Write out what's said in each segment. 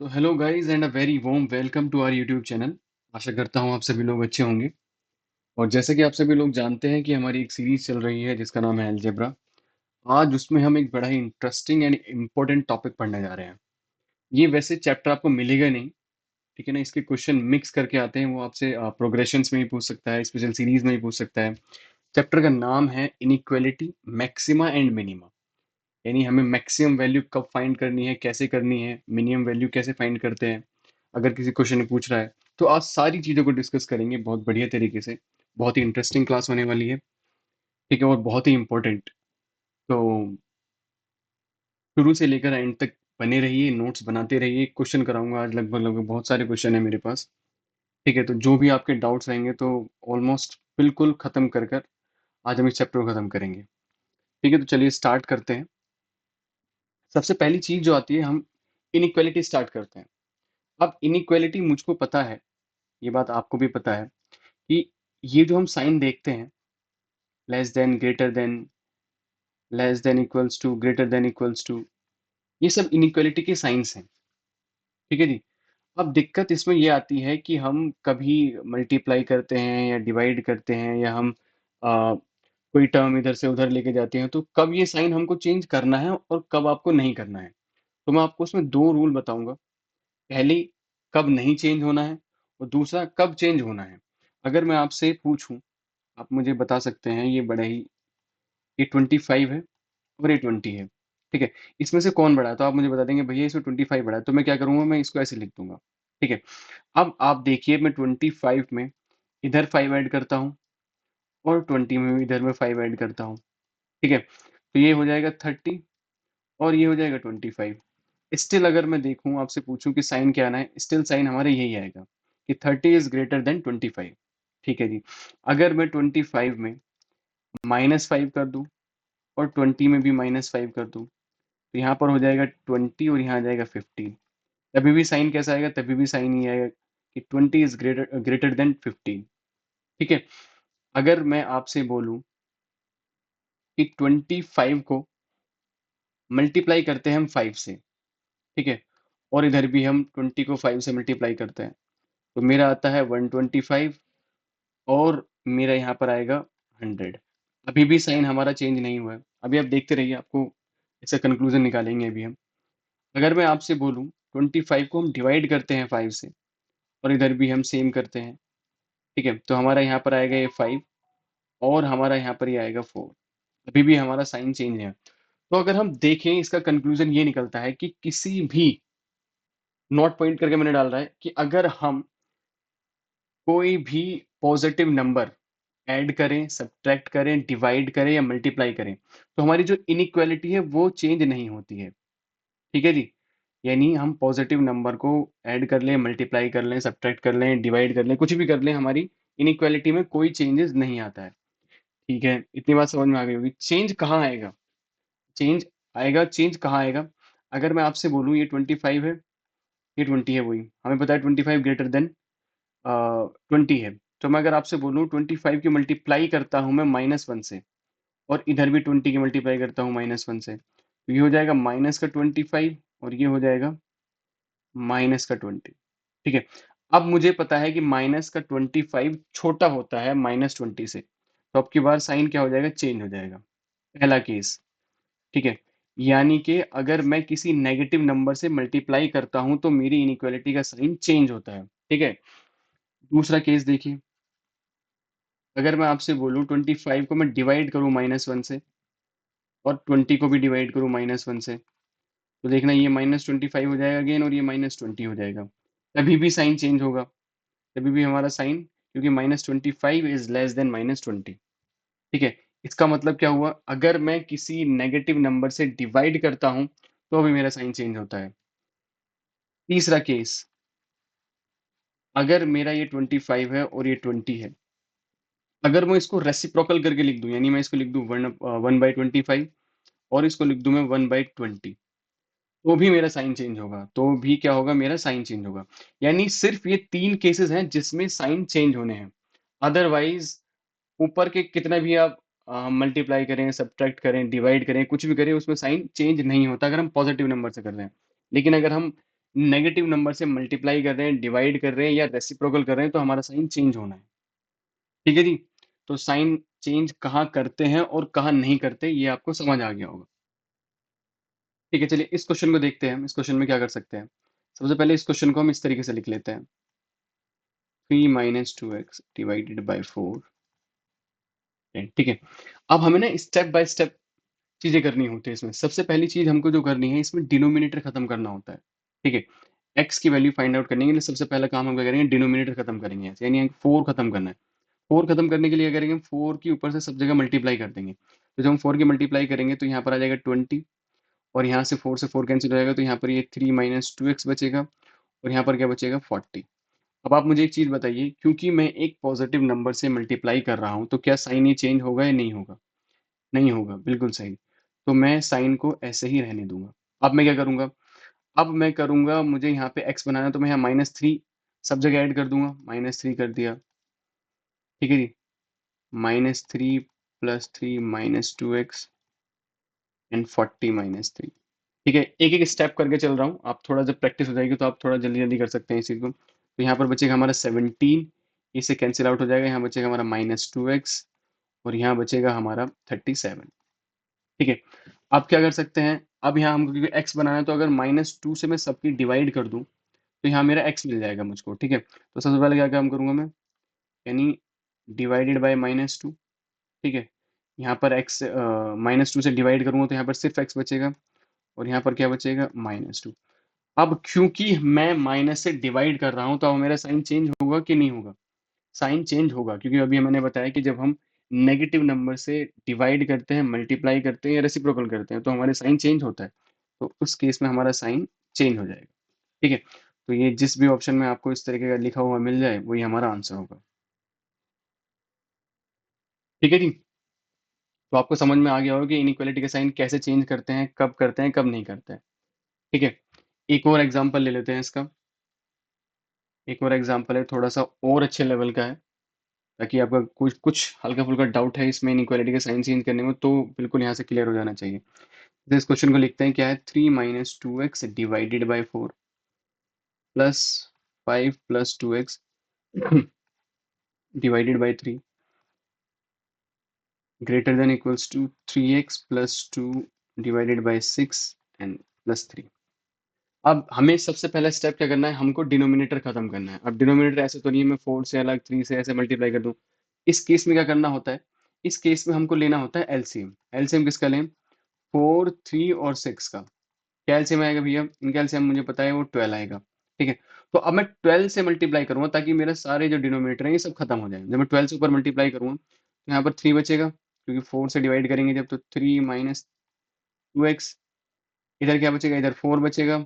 तो hello guys and a very warm welcome to our YouTube channel. आशा करता हूँ आप सभी लोग अच्छे होंगे। और जैसे कि आप सभी लोग जानते हैं कि हमारी एक सीरीज चल रही है जिसका नाम है अलजेब्रा। आज उसमें हम एक बड़ा ही इंटरेस्टिंग एंड इम्पोर्टेंट टॉपिक पढ़ने जा रहे हैं। ये वैसे चैप्टर आपको मिलेगा नहीं, ठीक है ना। इसके क्वेश्चन मिक्स करके आते हैं, वो आपसे प्रोग्रेशंस में भी पूछ सकता है, स्पेशल सीरीज में भी पूछ सकता है। चैप्टर का नाम है इनइक्वालिटी मैक्सिमा एंड मिनिमा। यानी हमें मैक्सिमम वैल्यू कब फाइंड करनी है, कैसे करनी है, मिनिमम वैल्यू कैसे फाइंड करते हैं, अगर किसी क्वेश्चन में पूछ रहा है। तो आज सारी चीज़ों को डिस्कस करेंगे बहुत बढ़िया तरीके से। बहुत ही इंटरेस्टिंग क्लास होने वाली है, ठीक है, और बहुत ही इंपॉर्टेंट। तो शुरू से लेकर एंड तक बने रहिए, नोट्स बनाते रहिए। क्वेश्चन कराऊंगा आज, लगभग लगभग बहुत सारे क्वेश्चन है मेरे पास। ठीक है, तो जो भी आपके डाउट्स रहेंगे तो ऑलमोस्ट बिल्कुल खत्म कर कर आज हम इस चैप्टर को खत्म करेंगे। ठीक है, तो चलिए स्टार्ट करते हैं। सबसे पहली चीज जो आती है, हम इनइक्वालिटी स्टार्ट करते हैं। अब इनइक्वालिटी मुझको पता है, ये बात आपको भी पता है कि ये जो हम साइन देखते हैं, less than, greater than, less than equals to, greater than equals to, ये सब इनइक्वालिटी के साइंस हैं। ठीक है जी। अब दिक्कत इसमें ये आती है कि हम कभी मल्टीप्लाई करते हैं या डिवाइड करते हैं, या हम आ, कोई टर्म इधर से उधर लेके जाते हैं, तो कब ये साइन हमको चेंज करना है और कब आपको नहीं करना है। तो मैं आपको उसमें दो रूल बताऊंगा। पहली, कब नहीं चेंज होना है, और दूसरा कब चेंज होना है। अगर मैं आपसे पूछूं, आप मुझे बता सकते हैं, ये बड़ा ही, ये 25 है और ये 20 है, ठीक है, इसमें से कौन बड़ा है। तो आप मुझे बता देंगे भैया इसमें 25 बड़ा है, तो मैं क्या करूंगा, मैं इसको ऐसे लिख दूंगा। ठीक है। अब आप देखिए, मैं 25 में इधर 5 ऐड करता हूँ, और 20 में भी इधर में 5 ऐड करता हूँ। ठीक है, तो ये हो जाएगा 30, और ये हो जाएगा 25। स्टिल अगर मैं देखूं, आपसे पूछूं कि साइन क्या आना है, स्टिल साइन हमारे यही आएगा कि 30 इज ग्रेटर देन 25। ठीक है जी। अगर मैं 25 में -5 कर दूं, और 20 में भी -5 कर दूं, तो यहाँ पर हो जाएगा 20 और यहाँ आ जाएगा 15। तभी भी साइन कैसा आएगा, तभी भी साइन ये आएगा कि 20 इज ग्रेटर ग्रेटर देन 15। ठीक है। अगर मैं आपसे बोलूं कि 25 को मल्टीप्लाई करते हैं हम 5 से, ठीक है, और इधर भी हम 20 को 5 से मल्टीप्लाई करते हैं, तो मेरा आता है 125, और मेरा यहाँ पर आएगा 100। अभी भी साइन हमारा चेंज नहीं हुआ है। अभी आप देखते रहिए, आपको इसका कंक्लूजन निकालेंगे अभी हम। अगर मैं आपसे बोलूं 25 को हम डिवाइड करते हैं 5 से, और इधर भी हम सेम करते हैं, ठीक है, तो हमारा यहाँ पर आएगा ये 5, और हमारा यहाँ पर ये आएगा 4। अभी भी हमारा साइन चेंज है। तो अगर हम देखें, इसका कंक्लूजन ये निकलता है कि किसी भी, नोट पॉइंट करके मैंने डाल रहा है कि अगर हम कोई भी पॉजिटिव नंबर ऐड करें, सब्ट्रैक्ट करें, डिवाइड करें या मल्टीप्लाई करें, तो हमारी जो इनइक्वालिटी है वो चेंज नहीं होती है। ठीक है जी। यानी हम पॉजिटिव नंबर को ऐड कर लें, मल्टीप्लाई कर लें, सब्ट्रैक्ट कर लें, डिवाइड कर लें, कुछ भी कर लें, हमारी इनइक्वालिटी में कोई चेंजेस नहीं आता है। ठीक है, इतनी बात समझ में आ गई होगी। चेंज कहाँ आएगा, चेंज आएगा, चेंज कहाँ आएगा। अगर मैं आपसे बोलूँ ये 25 है, ये 20 है, वही हमें पता है 25 ग्रेटर देन 20 है। तो मैं अगर आपसे बोलूँ 25 की मल्टीप्लाई करता हूँ मैं -1 से, और इधर भी 20 की मल्टीप्लाई करता हूँ -1 से, तो ये हो जाएगा माइनस का 25, और ये हो जाएगा माइनस का 20। ठीक है। अब मुझे पता है कि माइनस का 25 छोटा होता है -20 से, तो अब की बार साइन क्या हो जाएगा, चेंज हो जाएगा। पहला केस, ठीक है। यानी कि अगर मैं किसी नेगेटिव नंबर से मल्टीप्लाई करता हूं तो मेरी इनइक्वालिटी का साइन चेंज होता है। ठीक है। दूसरा केस देखिए, अगर मैं आपसे बोलूं 25 को मैं डिवाइड करूं -1 से, और 20 को भी डिवाइड करूं -1 से, तो देखना ये -25 हो जाएगा अगेन, और ये -20 हो जाएगा। तभी भी साइन चेंज होगा, तभी भी हमारा साइन, क्योंकि -25 इज लेस देन -20। ठीक है। इसका मतलब क्या हुआ, अगर मैं किसी नेगेटिव नंबर से डिवाइड करता हूं तो अभी मेरा साइन चेंज होता है। तीसरा केस, अगर मेरा ये 25 है और ये 20 है, अगर मैं इसको रेसिप्रोकल करके लिख दूं, यानी मैं इसको लिख दूं 1/25, और इसको लिख दूं मैं 1/20, तो भी मेरा साइन चेंज होगा, तो भी क्या होगा, मेरा साइन चेंज होगा। यानी सिर्फ ये तीन केसेस हैं जिसमें साइन चेंज होने हैं। अदरवाइज ऊपर के कितना भी आप मल्टीप्लाई करें, सब्ट्रैक्ट करें, डिवाइड करें, कुछ भी करें, उसमें साइन चेंज नहीं होता अगर हम पॉजिटिव नंबर से कर रहे हैं। लेकिन अगर हम नेगेटिव नंबर से मल्टीप्लाई कर रहे हैं, डिवाइड कर रहे हैं या रेसिप्रोकल कर रहे हैं तो हमारा साइन चेंज होना है। ठीक है जी? तो साइन चेंज कहाँ करते हैं और कहाँ नहीं करते, ये आपको समझ आ गया होगा। ठीक है, चलिए इस क्वेश्चन को देखते हैं हम। इस क्वेश्चन में क्या कर सकते हैं? सबसे पहले इस क्वेश्चन को हम इस तरीके से लिख लेते हैं। 3 माइनस 2x डिवाइडेड बाय 4। ठीक है। अब हमें ना स्टेप बाय स्टेप चीज़ें करनी होती है इसमें। सबसे पहली चीज़ हमको जो करनी है, इसमें डिनोमिनेटर खत्म करना होता है। ठीक है? x की वैल्यू फाइंड आउट करने के लिए सबसे पहला काम हम क्या करेंगे, डिनोमिनेटर खत्म करेंगे। यानी 4 खत्म करना है। 4 खत्म करने के लिए क्या करेंगे, हम 4 के ऊपर से सब जगह मल्टीप्लाई कर देंगे। तो जब हम 4 की मल्टीप्लाई करेंगे तो यहाँ पर आ जाएगा 20, और यहाँ से 4 कैंसिल हो जाएगा, तो यहाँ पर ये 3 माइनस 2x बचेगा, और यहाँ पर क्या बचेगा, 40। अब आप मुझे एक चीज़ बताइए, क्योंकि मैं एक पॉजिटिव नंबर से मल्टीप्लाई कर रहा हूँ, तो क्या साइन ये चेंज होगा या नहीं होगा? नहीं होगा, बिल्कुल सही। तो मैं साइन को ऐसे ही रहने दूँगा। अब मैं क्या करूँगा? अब मैं करूँगा, मुझे यहाँ पे x बनाना है, तो मैं यहाँ -3 सब जगह ऐड कर दूँगा। -3 कर दिया, ठीक है जी? -3 + 3 -2x एंड 40 -3। ठीक है, एक-एक स्टेप करके चल रहा हूँ। आप थोड़ा जब प्रैक्टिस हो जाएगी तो आप थोड़ा जल्दी-जल्दी कर सकते हैं इस चीज़ को। तो यहाँ पर बचेगा हमारा 17, इससे कैंसल आउट हो जाएगा। यहाँ बचेगा हमारा -2x, और यहाँ बचेगा हमारा 37। ठीक है, अब क्या कर सकते हैं? अब यहाँ हमको क्योंकि x बनाना है, तो अगर -2 से मैं सबकी डिवाइड कर दूँ, तो यहाँ मेरा x मिल जाएगा मुझको। ठीक है? तो सबसे पहले क्या काम करूँगा मैं? यानी डिवाइडेड बाय -2। ठीक है? यहाँ पर -2 से डिवाइड करूँगा तो यहाँ पर सिर्फ x बचेगा, और यहाँ पर क्या बचेगा, -2। अब क्योंकि मैं माइनस से डिवाइड कर रहा हूँ, तो अब मेरा साइन चेंज होगा कि नहीं होगा? साइन चेंज होगा, क्योंकि अभी मैंने बताया कि जब हम नेगेटिव नंबर से डिवाइड करते हैं, मल्टीप्लाई करते हैं या रेसिप्रोकल करते हैं, तो हमारे साइन चेंज होता है। तो उस केस में हमारा साइन चेंज हो जाएगा। ठीक है? तो ये जिस भी ऑप्शन में आपको इस तरीके का लिखा हुआ मिल जाए, वही हमारा आंसर होगा। ठीक है जी? तो आपको समझ में आ गया होगा कि इनइक्वालिटी के साइन कैसे चेंज करते हैं, कब नहीं करते हैं। ठीक है? एक और एग्ज़ाम्पल ले लेते हैं इसका। एक और एग्ज़ाम्पल है, थोड़ा-सा और अच्छे लेवल का है, ताकि आपका कुछ कुछ हल्का-फुल्का डाउट है इसमें इनइक्वालिटी का साइन चेंज करने में, तो बिल्कुल यहाँ से क्लियर हो जाना चाहिए। तो इस क्वेश्चन को लिखते हैं, क्या है, 3 minus 2x divided by 4 plus 5 plus 2x divided by 3 greater than equals to 3x plus 2 divided by 6 and plus 3। अब हमें सबसे पहला स्टेप क्या करना है, हमको डिनोमिनेटर खत्म करना है। अब डिनोमिनेटर ऐसे तो नहीं है मैं 4 से अलग 3 से ऐसे मल्टीप्लाई कर दूं। इस केस में क्या करना होता है, इस केस में हमको लेना होता है एलसीएम। एलसीएम किसका लें, 4, 3 और 6 का। क्या एलसीएम आएगा भैया, इनका एलसीएम मुझे पता है वो 12 आएगा। ठीक है, तो अब मैं 12 से मल्टीप्लाई करूंगा ताकि मेरे सारे जो डिनोमिनेटर हैं ये सब खत्म हो जाए। जब मैं 12 से ऊपर मल्टीप्लाई करूंगा तो यहाँ पर 3 बचेगा, क्योंकि 4 से डिवाइड करेंगे जब, तो 3 माइनस 2x। इधर क्या बचेगा, इधर 4 बचेगा,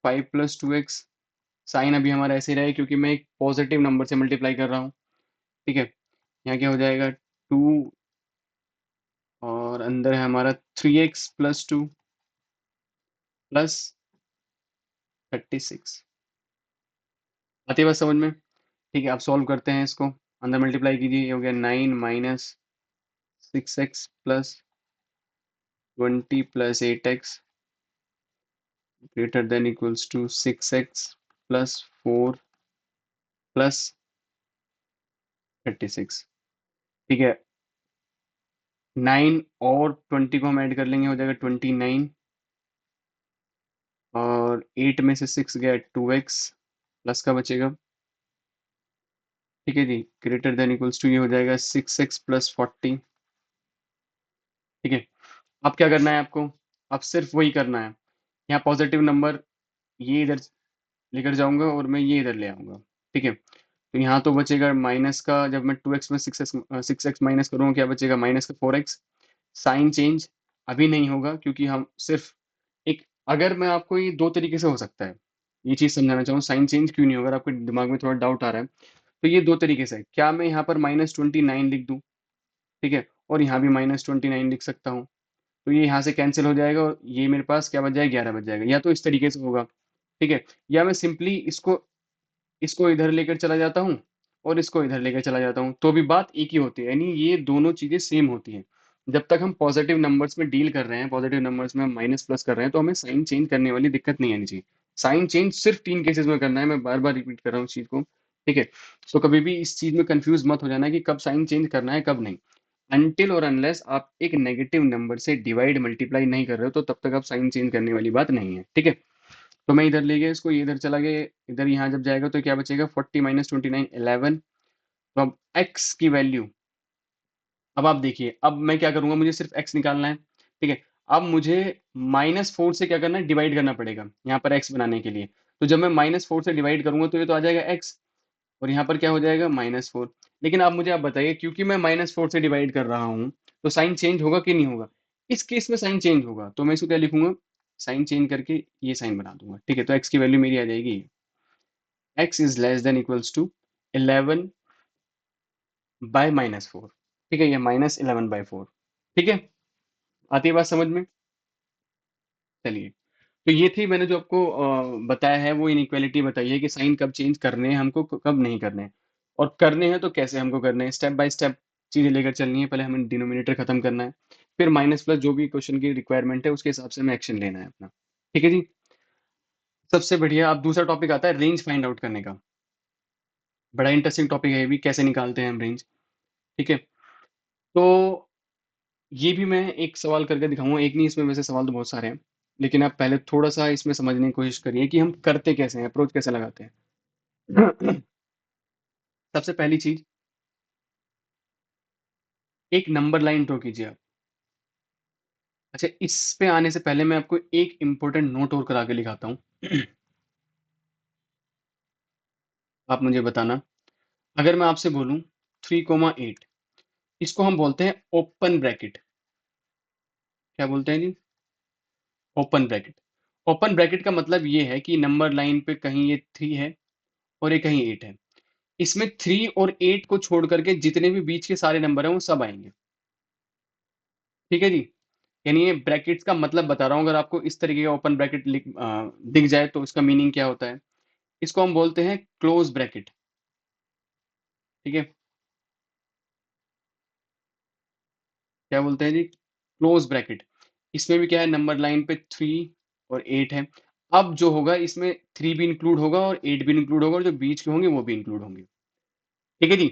5 प्लस 2x। साइन अभी हमारा ऐसे ही रहेगा क्योंकि मैं एक पॉजिटिव नंबर से मल्टीप्लाई कर रहा हूँ। ठीक है, यहाँ क्या हो जाएगा, 2, और अंदर है हमारा 3x प्लस 2 प्लस 36। आती है बात समझ में? ठीक है, अब सॉल्व करते हैं इसको। अंदर मल्टीप्लाई कीजिए, ये हो गया 9 minus 6x plus 20 plus 8x greater than equals to 6x plus 4 plus 36। ठीक है, 9 और 20 को हम ऐड कर लेंगे, हो जाएगा 29, और 8 में से 6 गया 2x, प्लस का बचेगा। ठीक है जी, ग्रेटर देन इक्वल्स टू ये हो जाएगा 6x प्लस 40। ठीक है, अब क्या करना है आपको, अब सिर्फ वही करना है। यहाँ पॉजिटिव नंबर ये इधर लेकर जाऊंगा और मैं ये इधर ले आऊंगा। ठीक है, तो यहाँ तो बचेगा माइनस का, जब मैं 2x में 6x माइनस करूँगा, क्या बचेगा, माइनस का 4x। साइन चेंज अभी नहीं होगा, क्योंकि हम सिर्फ एक, अगर मैं आपको, ये दो तरीके से हो सकता है, ये चीज़ समझाना चाहूँ, साइन चेंज क्यों नहीं होगा, अगर आपके दिमाग में थोड़ा डाउट आ रहा है, तो ये दो तरीके से है। क्या मैं यहाँ पर -29 लिख दूँ, ठीक है, और यहाँ भी -29 लिख सकता हूँ, तो ये यहाँ से कैंसिल हो जाएगा, और ये मेरे पास क्या बच जाएगा, 11 बच जाएगा। या तो इस तरीके से होगा, ठीक है, या मैं सिंपली इसको इसको इधर लेकर चला जाता हूँ और इसको इधर लेकर चला जाता हूँ, तो भी बात एक ही होती है, यानी ये दोनों चीज़ें सेम होती हैं। जब तक हम पॉजिटिव नंबर्स में डील कर रहे हैं, पॉजिटिव नंबर्स में हम माइनस प्लस कर रहे हैं, तो हमें साइन चेंज करने वाली दिक्कत नहीं आनी चाहिए। साइन चेंज सिर्फ 3 केसेस में करना है, मैं बार-बार रिपीट कर रहा हूँ इस चीज़ को, ठीक है? तो कभी भी इस चीज़ में कन्फ्यूज़ मत हो जाना कि कब साइन चेंज करना है, कब नहीं। अनटिल और अनलेस आप एक नेगेटिव नंबर से डिवाइड मल्टीप्लाई नहीं कर रहे हो, तो तब तक आप साइन चेंज करने वाली बात नहीं है, ठीक है? तो मैं इधर ले गया इसको, ये इधर चला गया, इधर यहाँ जब जाएगा तो क्या बचेगा 40 - 29 11। तो अब x की वैल्यू, अब आप देखिए, अब मैं क्या करूँगा, मुझे सिर्फ x निकालना है, ठीक है? अब मुझे -4 से क्या करना है, डिवाइड करना पड़ेगा, यहाँ पर x बनाने के लिए। तो जब मैं -4 से डिवाइड करूँगा तो ये तो आ जाएगा x, और यहाँ पर क्या हो जाएगा -4। लेकिन अब मुझे आप बताइए, क्योंकि मैं -4 से डिवाइड कर रहा हूँ, तो साइन चेंज होगा कि नहीं होगा? इस केस में साइन चेंज होगा, तो मैं इसको क्या लिखूँगा? साइन चेंज करके ये साइन बना दूँगा, ठीक है? तो x की वैल्यू मेरी आ जाएगी ये, x is less than equals to 11 by -4, ठीक है? ये -11/4, ठीक है? आती है बात समझ में? चलिए, तो ये थी, मैंने जो आपको बताया है वो इनइक्वालिटी बताई है कि साइन कब चेंज करने हैं हमको, कब नहीं करने हैं, और करने हैं तो कैसे हमको करने हैं। स्टेप बाय स्टेप चीज़ें लेकर चलनी है। पहले हमें डिनोमिनेटर खत्म करना है, फिर माइनस प्लस जो भी क्वेश्चन की रिक्वायरमेंट है उसके हिसाब से हमें एक्शन लेना है अपना, ठीक है जी? सबसे बढ़िया अब दूसरा टॉपिक आता है रेंज फाइंड आउट करने का। बड़ा इंटरेस्टिंग टॉपिक है ये भी, कैसे निकालते हैं हम रेंज, ठीक है? तो ये भी मैं एक सवाल करके दिखाऊँगा, एक नहीं, इसमें वैसे सवाल तो बहुत सारे हैं। लेकिन आप पहले थोड़ा-सा इसमें समझने की कोशिश करिए कि हम करते कैसे हैं, अप्रोच कैसे लगाते हैं। सबसे पहली चीज़, एक नंबर लाइन ड्रॉ कीजिए आप। अच्छा, इस पे आने से पहले मैं आपको एक इम्पोर्टेंट नोट और करा के दिखाता हूँ। आप मुझे बताना, अगर मैं आपसे बोलूँ 3, 8, इसको हम बोलते हैं ओपन ब्रैकेट। क्या बोलते हैं जी? Open bracket. ओपन ब्रैकेट का मतलब ये है कि नंबर लाइन पे कहीं ये 3 है और ये कहीं 8 है। इसमें 3 और 8 को छोड़ करके जितने भी बीच के सारे नंबर हैं वो सब आएँगे। ठीक है जी? यानी ये ब्रैकेट्स का मतलब बता रहा हूँ, अगर आपको इस तरीके का ओपन ब्रैकेट दिख जाए तो इसका मीनिंग क्या होता है? इसको हम बोलते हैं क्लोज़ ब्रैकेट, ठीक है? क्या बोलते हैं जी? Close bracket. इसमें भी क्या है, नंबर लाइन पे 3 और 8 है। अब जो होगा इसमें 3 भी इंक्लूड होगा और 8 भी इंक्लूड होगा, और जो बीच के होंगे वो भी इंक्लूड होंगे। ठीक है जी?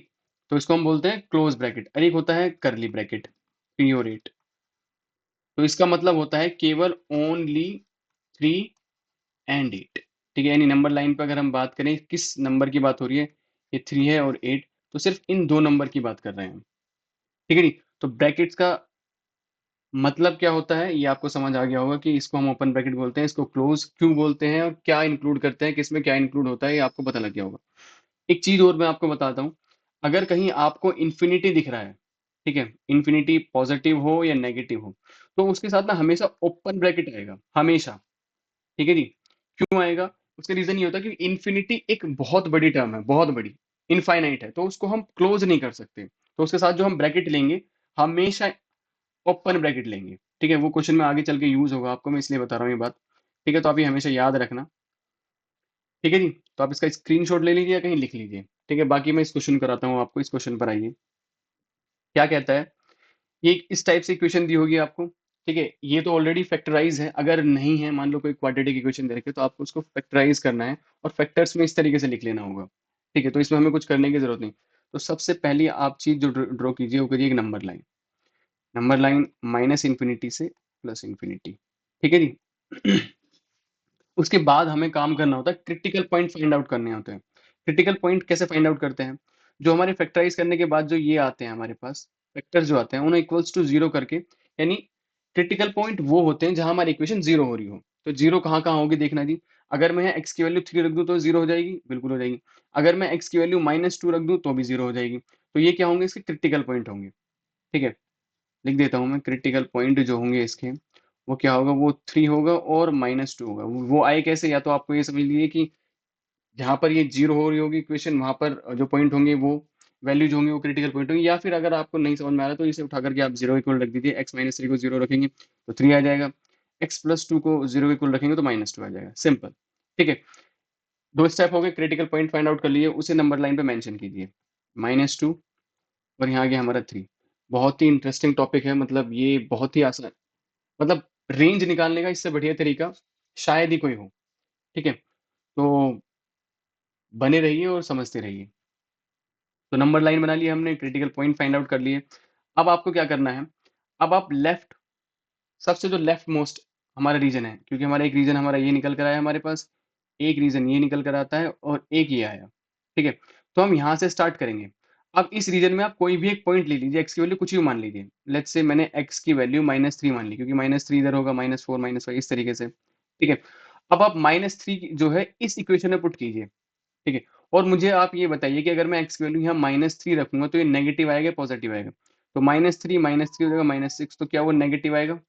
तो इसको हम बोलते हैं क्लोज़ ब्रैकेट, और एक होता है कर्ली ब्रैकेट, 3 और 8। तो इसका मतलब होता है केवल ओनली 3 एंड 8, ठीक है? यानी नंबर लाइन पे अगर हम बात करें किस नंबर की बात हो रही है, ये 3 है और 8, तो सिर्फ़ इन 2 नंबर की बात कर रहे हैं हम। ठीक है जी? तो ब्रैकेट्स का मतलब क्या होता है, ये आपको समझ आ गया होगा कि इसको हम ओपन ब्रैकेट बोलते हैं, इसको क्लोज़ क्यों बोलते हैं और क्या इंक्लूड करते हैं, किसमें क्या इंक्लूड होता है, ये आपको पता लग गया होगा। एक चीज़ और मैं आपको बताता हूँ, अगर कहीं आपको इन्फिनिटी दिख रहा है, ठीक है? इन्फिनिटी पॉज़िटिव हो या नेगेटिव हो, तो उसके साथ ना हमेशा ओपन ब्रैकेट आएगा, हमेशा। ठीक है जी? क्यों आएगा? उसका रीज़न ये होता है कि इन्फिनिटी एक बहुत बड़ी टर्म है, बहुत बड़ी, इनफ़ाइनाइट है, तो उसको हम क्लोज़ नहीं कर सकते। तो उसके साथ जो हम ब्रैकेट लेंगे, हमेशा ओपन ब्रैकेट लेंगे, ठीक है? वो क्वेश्चन में आगे चल के यूज़ होगा आपको, मैं इसलिए बता रहा हूँ ये बात, ठीक है? तो आप ये हमेशा याद रखना, ठीक है जी? तो आप इसका स्क्रीनशॉट ले लीजिए या कहीं लिख लीजिए, ठीक है? बाकी मैं इस क्वेश्चन कराता हूँ आपको, इस क्वेश्चन पर आइए। क्या कहता है? ये इस टाइप से इक्वेशन दी होगी आपको, ठीक है? ये तो ऑलरेडी फैक्टराइज़ है, अगर नहीं है, मान लो कोई क्वाड्रेटिक इक्वेशन दे रखी है, तो आपको उसको फैक्टराइज़ करना है और फैक्टर्स में इस तरीके से लिख लेना होगा, ठीक है? तो इसमें हमें कुछ करने की ज़रूरत नहीं। तो सबसे पहली आप चीज़ जो ड्रॉ कीजिए, वो करिए एक नंबर लाइन माइनस इन्फिनिटी से प्लस इन्फिनिटी, ठीक है जी? उसके बाद हमें काम करना होता है, क्रिटिकल पॉइंट फाइंड आउट करने होते हैं। क्रिटिकल पॉइंट कैसे फाइंड आउट करते हैं? जो हमारे फैक्टराइज़ करने के बाद जो ये आते हैं हमारे पास, फैक्टर्स जो आते हैं, उन्हें इक्वल्स टू 0 करके, यानी क्रिटिकल पॉइंट वो होते हैं जहाँ हमारी इक्वेशन 0 हो रही हो। तो 0 कहाँ-कहाँ होगी देखना जी। अगर मैं x की वैल्यू 3 रख दूँ तो 0 हो जाएगी? बिल्कुल हो जाएगी। अगर मैं x की वैल्यू -2 रख दूँ तो भी 0 हो जाएगी। तो ये क्या होंगे, इसके क्रिटिकल पॉइंट होंगे, ठीक है? लिख देता हूँ मैं, क्रिटिकल पॉइंट जो होंगे इसके, वो क्या होगा, वो 3 होगा और -2 होगा। वो आए कैसे? या तो आपको ये समझ लीजिए कि जहाँ पर ये 0 हो रही होगी इक्वेशन, वहाँ पर जो पॉइंट होंगे वो वैल्यूज होंगी, वो क्रिटिकल पॉइंट होंगी, या फिर अगर आपको नहीं समझ में आ रहा तो इसे उठा करके आप 0 इक्वल रख दीजिए। x-3 को 0 रखेंगे तो 3 आ जाएगा, x+2 को 0 इक्वल रखेंगे तो -2 आ जाएगा, सिंपल। ठीक है? 2 स्टेप हो गए, क्रिटिकल पॉइंट फाइंड आउट कर लिए, उसे नंबर लाइन पे मेंशन कीजिए, -2 और यहाँ आ गया हमारा 3। बहुत ही इंटरेस्टिंग टॉपिक है, मतलब ये बहुत ही आसान, मतलब रेंज निकालने का इससे बढ़िया तरीका शायद ही कोई हो। ठीक है? तो बने रहिए और समझते रहिए। तो नंबर लाइन बना ली हमने, क्रिटिकल पॉइंट फाइंड आउट कर लिए। अब आपको क्या करना है, अब आप लेफ्ट, सबसे जो लेफ्ट मोस्ट हमारा रीजन है, क्योंकि हमारा एक रीजन हमारा ये निकल कर आया हमारे पास, एक रीजन ये निकल कर आता है और एक ये आया। ठीक है? तो हम यहाँ से स्टार्ट करेंगे। अब इस रीजन में आप कोई भी एक पॉइंट ले लीजिए, एक्स की वैल्यू कुछ भी मान लीजिए। लेट्स से मैंने एक्स की वैल्यू -3 मान ली, क्योंकि -3 इधर होगा, -4 -5 इस तरीके से। ठीक है? अब आप -3 जो है इस इक्वेशन में पुट कीजिए। ठीक है? और मुझे आप ये बताइए कि अगर मैं एक्स की वैल्यू यहाँ -3 रखूंगा तो ये नेगेटिव आएगा, पॉजिटिव आएगा? तो -3 हो जाएगा -6, तो क्या वो नेगेटिव आएगा?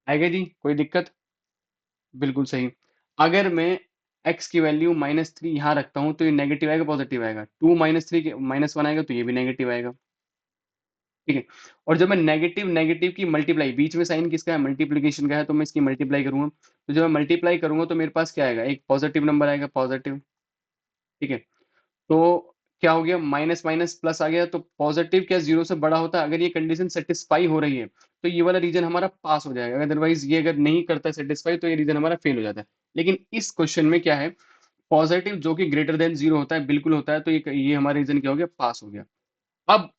आएगा जी, कोई दिक्कत? बिल्कुल सही। अगर मैं x की वैल्यू -3 यहाँ रखता हूँ तो ये नेगेटिव आएगा, पॉजिटिव आएगा? 2 -3 के -1 आएगा तो ये भी नेगेटिव आएगा। ठीक है? और जब मैं नेगेटिव नेगेटिव की मल्टीप्लाई, बीच में साइन किसका है, मल्टीप्लिकेशन का है, तो मैं इसकी मल्टीप्लाई करूंगा, तो जब मैं मल्टीप्लाई करूंगा तो मेरे पास क्या आएगा, एक पॉजिटिव नंबर आएगा, पॉजिटिव। ठीक है? तो क्या हो गया, माइनस माइनस प्लस आ गया, तो पॉजिटिव क्या जीरो से बड़ा होता है? अगर ये कंडीशन सेटिस्फाई हो रही है तो ये वाला रीजन हमारा पास हो जाएगा, अदरवाइज ये अगर नहीं करता सेटिस्फाई तो ये रीजन हमारा फेल हो जाता है। लेकिन इस क्वेश्चन में क्या है, पॉजिटिव जो कि ग्रेटर देन जीरो होता है, बिल्कुल होता है, तो ये हमारा रीजन क्या हो गया, पास हो गया। अब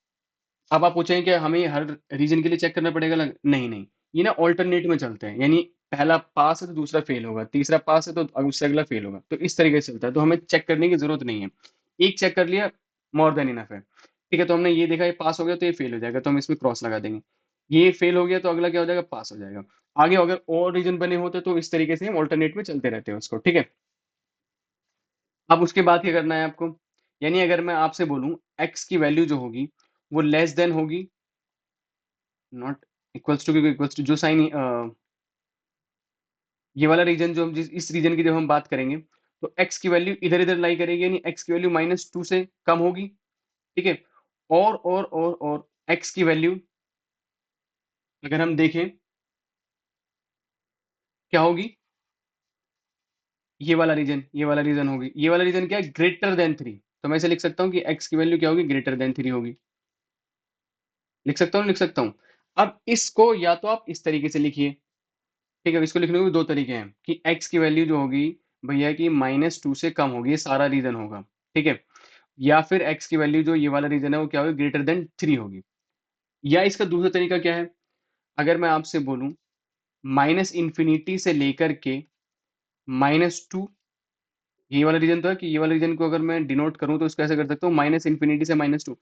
अब आप पूछेंगे कि हमें हर रीजन के लिए चेक करना पड़ेगा अलग? नहीं नहीं, ये ना ऑल्टरनेट में चलते हैं, यानी पहला पास है तो दूसरा फेल होगा, तीसरा पास है तो उससे अगला फेल होगा, तो इस तरीके से चलता है, तो हमें चेक करने की जरूरत नहीं है। एक चेक कर लिया, मोर देन इनफ है। ठीक है? तो हमने ये देखा, ये पास हो गया तो ये फेल हो जाएगा, तो हम इसमें क्रॉस लगा देंगे। ये फेल हो गया तो अगला क्या हो जाएगा, पास हो जाएगा। आगे अगर और रीजन बने होते तो इस तरीके से हम ऑल्टरनेट में चलते रहते हैं उसको। ठीक है? अब उसके बाद क्या करना है आपको, यानी अगर मैं आपसे बोलूं एक्स की वैल्यू जो होगी वो लेस देन होगी, not equals to, equals to जो साइन, ये वाला रीजन जो हम जिस इस रीजन की जब हम बात करेंगे तो x की वैल्यू इधर इधर लाई करेगी, यानी x की वैल्यू -2 से कम होगी। ठीक है? और x की वैल्यू अगर हम देखें क्या होगी, ये वाला रीजन होगी, ये वाला रीजन क्या है, ग्रेटर देन 3। तो मैं इसे लिख सकता हूँ कि x की वैल्यू क्या होगी, ग्रेटर देन 3 होगी। लिख सकता हूँ, लिख सकता हूँ। अब इसको या तो आप इस तरीके से लिखिए। ठीक है? इसको लिखने के भी दो तरीके हैं कि x की वैल्यू जो होगी भैया की -2 से कम होगी, ये सारा रीजन होगा। ठीक है? या फिर x की वैल्यू जो ये वाला रीजन है वो क्या होगी, ग्रेटर देन 3 होगी। या इसका दूसरा तरीका क्या है, अगर मैं आपसे बोलूं माइनस इंफिनिटी से लेकर के -2, ये वाला रीजन तो है कि ये वाला रीजन को अगर मैं डिनोट करूं तो इसको ऐसे कर सकता हूँ, माइनस इंफिनिटी से -2।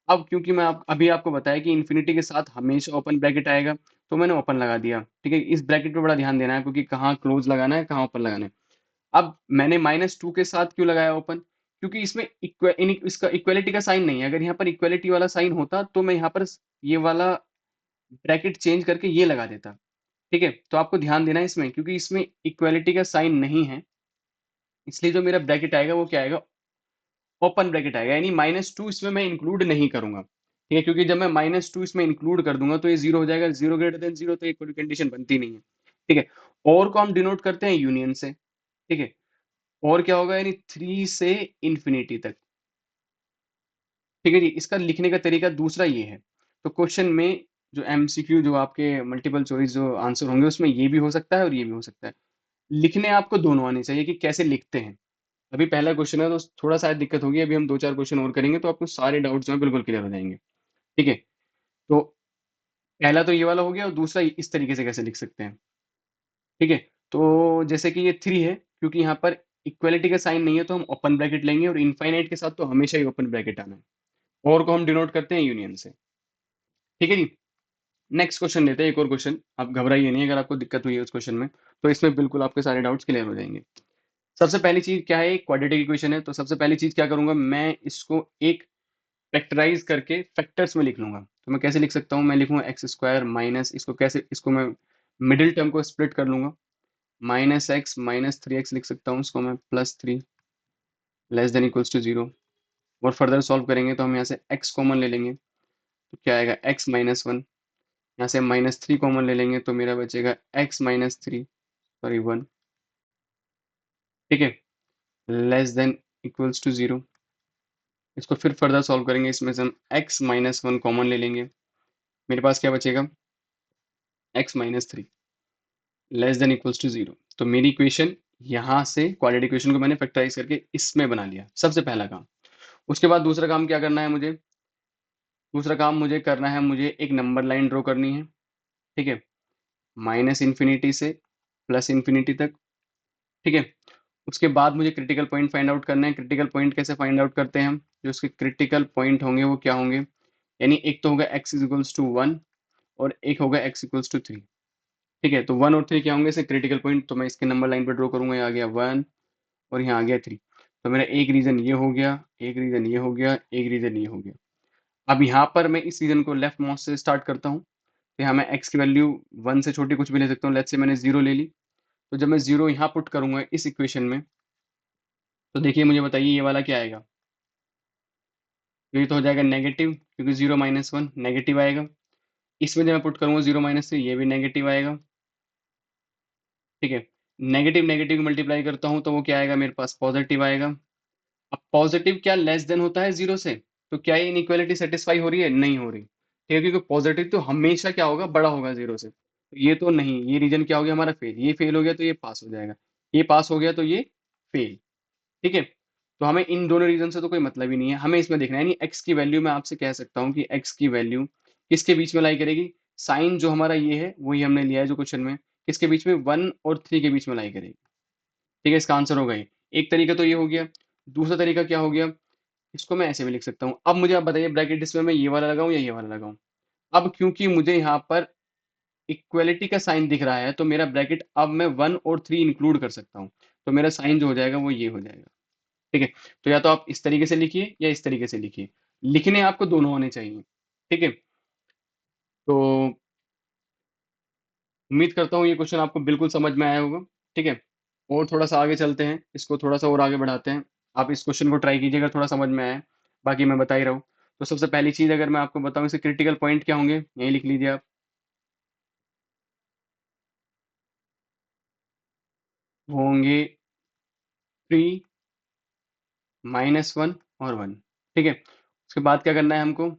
अब क्योंकि मैं अभी आपको बताया कि इंफिनिटी के साथ हमेशा ओपन ब्रैकेट आएगा, तो मैंने ओपन लगा दिया। ठीक है? इस ब्रैकेट पे बड़ा ध्यान देना है, क्योंकि कहाँ क्लोज लगाना है, कहाँ ओपन लगाना है। अब मैंने -2 के साथ क्यों लगाया ओपन, क्योंकि इसमें इसका इक्वलिटी का साइन नहीं है। अगर यहाँ पर इक्वलिटी वाला साइन होता तो मैं यहाँ पर ये वाला ब्रैकेट चेंज करके ये लगा देता। ठीक है? तो आपको ध्यान देना है इसमें, क्योंकि इसमें इक्वलिटी का साइन नहीं है, इसलिए जो मेरा ब्रैकेट आएगा वो क्या आएगा, ओपन ब्रैकेट आएगा, यानी -2 इसमें मैं इंक्लूड नहीं करूंगा। ठीक है? क्योंकि जब मैं -2 इसमें इंक्लूड कर दूंगा तो ये जीरो हो जाएगा, जीरो ग्रेटर देन जीरो, तो ये कोई कंडीशन बनती नहीं है। ठीक है? और को हम डिनोट करते हैं यूनियन से। ठीक है? और क्या होगा, यानी 3 से इंफिनिटी तक। ठीक है जी? इसका लिखने का तरीका दूसरा ये है। तो क्वेश्चन में जो एमसीक्यू, जो आपके मल्टीपल चॉइस जो आंसर होंगे, उसमें ये भी हो सकता है और ये भी हो सकता है। लिखने आपको दोनों आने चाहिए कि कैसे लिखते हैं। अभी पहला क्वेश्चन है तो थोड़ा शायद दिक्कत होगी, अभी हम 2-4 क्वेश्चन और करेंगे तो आपको सारे डाउट्स जो हैं बिल्कुल क्लियर हो जाएँगे। ठीक है? तो पहला तो ये वाला हो गया और दूसरा इस तरीके से कैसे लिख सकते हैं। ठीक है? तो जैसे कि ये 3 है, क्योंकि यहाँ पर इक्वालिटी का साइन नहीं है तो हम ओपन ब्रैकेट लेंगे, और इनफाइनाइट के साथ तो हमेशा ही ओपन ब्रैकेट आना है। और को हम डिनोट करते हैं यूनियन से। ठीक है जी? नेक्स्ट क्वेश्चन लेते हैं, एक और क्वेश्चन। आप घबराइए नहीं अगर आपको दिक्कत हुई है उस क्वेश्चन में, तो इसमें बिल्कुल आपके सारे डाउट्स क्लियर हो जाएँगे। सबसे पहली चीज़ क्या है, क्वाड्रेटिक इक्वेशन है, तो सबसे पहली चीज़ क्या करूँगा, मैं इसको एक फैक्टराइज़ करके फैक्टर्स में लिख लूँगा। तो मैं कैसे लिख सकता हूँ, मैं लिखूँगा एक्स स्क्वायर माइनस, इसको मैं मिडिल टर्म को स्प्लिट कर लूँगा, -x -3x लिख सकता हूँ, इसको मैं +3 लेस देन इक्वल्स टू 0। और फर्दर सॉल्व करेंगे तो हम यहाँ से x कॉमन ले लेंगे, तो क्या आएगा, x -1। यहाँ से -3 कॉमन ले लेंगे तो मेरा बचेगा x -3, सॉरी 1। ठीक है? Less than equals to 0। इसको फिर फर्दर सॉल्व करेंगे, इसमें से हम x -1 कॉमन ले लेंगे, मेरे पास क्या बचेगा, x -3 less than equals to 0। तो मेरी इक्वेशन यहाँ से क्वाड्रेटिक इक्वेशन को मैंने फैक्टराइज करके इसमें बना लिया, सबसे पहला काम। उसके बाद दूसरा काम क्या करना है मुझे? दूसरा काम मुझे करना है, मुझे एक नंबर लाइन ड्रॉ करनी है, ठीक है? माइनस इन्फिनिटी से प्लस इन्फिनिटी तक, ठीक है? उसके बाद मुझे क्रिटिकल पॉइंट फाइंड आउट करना है। क्रिटिकल पॉइंट कैसे फाइंड आउट करते हैं हम? जो उसके क्रिटिकल पॉइंट होंगे वो क्या होंगे? यानी एक तो होगा x इज इक्वल्स टू 1 और एक होगा x इक्वल्स टू 3, ठीक है? तो 1 और 3 क्या होंगे इसके क्रिटिकल पॉइंट? तो मैं इसके नंबर लाइन पे ड्रॉ करूंगा, यहाँ आ गया 1 और यहाँ आ गया 3। तो मेरा एक रीजन ये हो गया, एक रीजन ये हो गया, एक रीजन ये हो गया। अब यहाँ पर मैं इस रीजन को लेफ्ट मोस्ट से स्टार्ट करता हूँ। तो यहाँ मैं x की वैल्यू 1 से छोटी कुछ भी ले सकता हूँ। लेट्स से मैंने 0 ले ली। तो जब मैं 0 यहाँ पुट करूंगा इस इक्वेशन में, तो देखिए मुझे बताइए ये वाला क्या आएगा? ये तो हो जाएगा नेगेटिव, क्योंकि 0 माइनस 1 नेगेटिव आएगा। इसमें जब मैं पुट करूंगा 0 माइनस 3, ये भी नेगेटिव आएगा, ठीक है? नेगेटिव नेगेटिव मल्टीप्लाई करता हूँ तो वो क्या आएगा मेरे पास? पॉजिटिव आएगा। अब पॉजिटिव क्या लेस देन होता है 0 से? तो क्या ये इनइक्वालिटी सेटिस्फाई हो रही है? नहीं हो रही, ठीक है? क्योंकि पॉजिटिव तो हमेशा क्या होगा? बड़ा होगा 0 से। तो ये तो नहीं, ये रीजन क्या हो गया हमारा? फेल। ये फेल हो गया तो ये पास हो जाएगा, ये पास हो गया तो ये फेल, ठीक है? तो हमें इन दोनों रीजन से तो कोई मतलब ही नहीं है, हमें इसमें देखना है। यानी एक्स की वैल्यू मैं आपसे कह सकता हूँ कि एक्स की वैल्यू किसके बीच में लाई करेगी? साइन जो हमारा ये है वही हमने लिया है जो क्वेश्चन में, किसके बीच में? 1 और 3 के बीच में लाई करेगी, ठीक है? इसका आंसर होगा ये। एक तरीका तो ये हो गया। दूसरा तरीका क्या हो गया? इसको मैं ऐसे भी लिख सकता हूँ। अब मुझे आप बताइए ब्रैकेट इसमें मैं ये वाला लगाऊं या ये वाला लगाऊं? अब क्योंकि मुझे यहाँ पर इक्वलिटी का साइन दिख रहा है तो मेरा ब्रैकेट अब मैं 1 और 3 इंक्लूड कर सकता हूँ। तो मेरा साइन जो हो जाएगा वो ये हो जाएगा, ठीक है? तो या तो आप इस तरीके से लिखिए या इस तरीके से लिखिए, लिखने आपको दोनों होने चाहिए, ठीक है? तो उम्मीद करता हूँ ये क्वेश्चन आपको बिल्कुल समझ में आया होगा, ठीक है? और थोड़ा सा आगे चलते हैं, इसको थोड़ा सा और आगे बढ़ाते हैं। आप इस क्वेश्चन को ट्राई कीजिएगा, थोड़ा समझ में आया, बाकी मैं बता ही रहा हूँ। तो सबसे पहली चीज अगर मैं आपको बताऊं, इसके क्रिटिकल पॉइंट क्या होंगे, यही लिख लीजिए आप। वो होंगे 3, -1 और 1, ठीक है? उसके बाद क्या करना है हमको?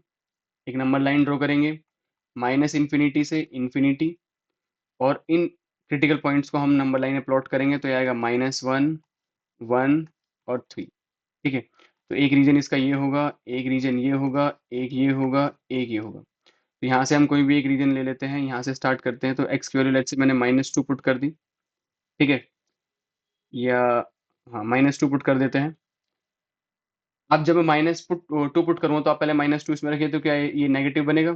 एक नंबर लाइन ड्रॉ करेंगे माइनस इन्फिनिटी से इन्फिनिटी, और इन क्रिटिकल पॉइंट्स को हम नंबर लाइन में प्लॉट करेंगे तो ये आएगा -1, 1 और 3, ठीक है? तो एक रीजन इसका ये होगा, एक रीजन ये होगा, एक ये होगा, एक ये होगा। तो यहाँ से हम कोई भी एक रीजन ले लेते हैं, यहाँ से स्टार्ट करते हैं। तो एक्स की वैल्यू लेट्स से मैंने -2 पुट कर दी, ठीक है? या हाँ, -2 पुट कर देते हैं। अब जब मैं -2 पुट करूँगा तो आप पहले -2 इसमें रखिए, तो क्या ये नेगेटिव बनेगा?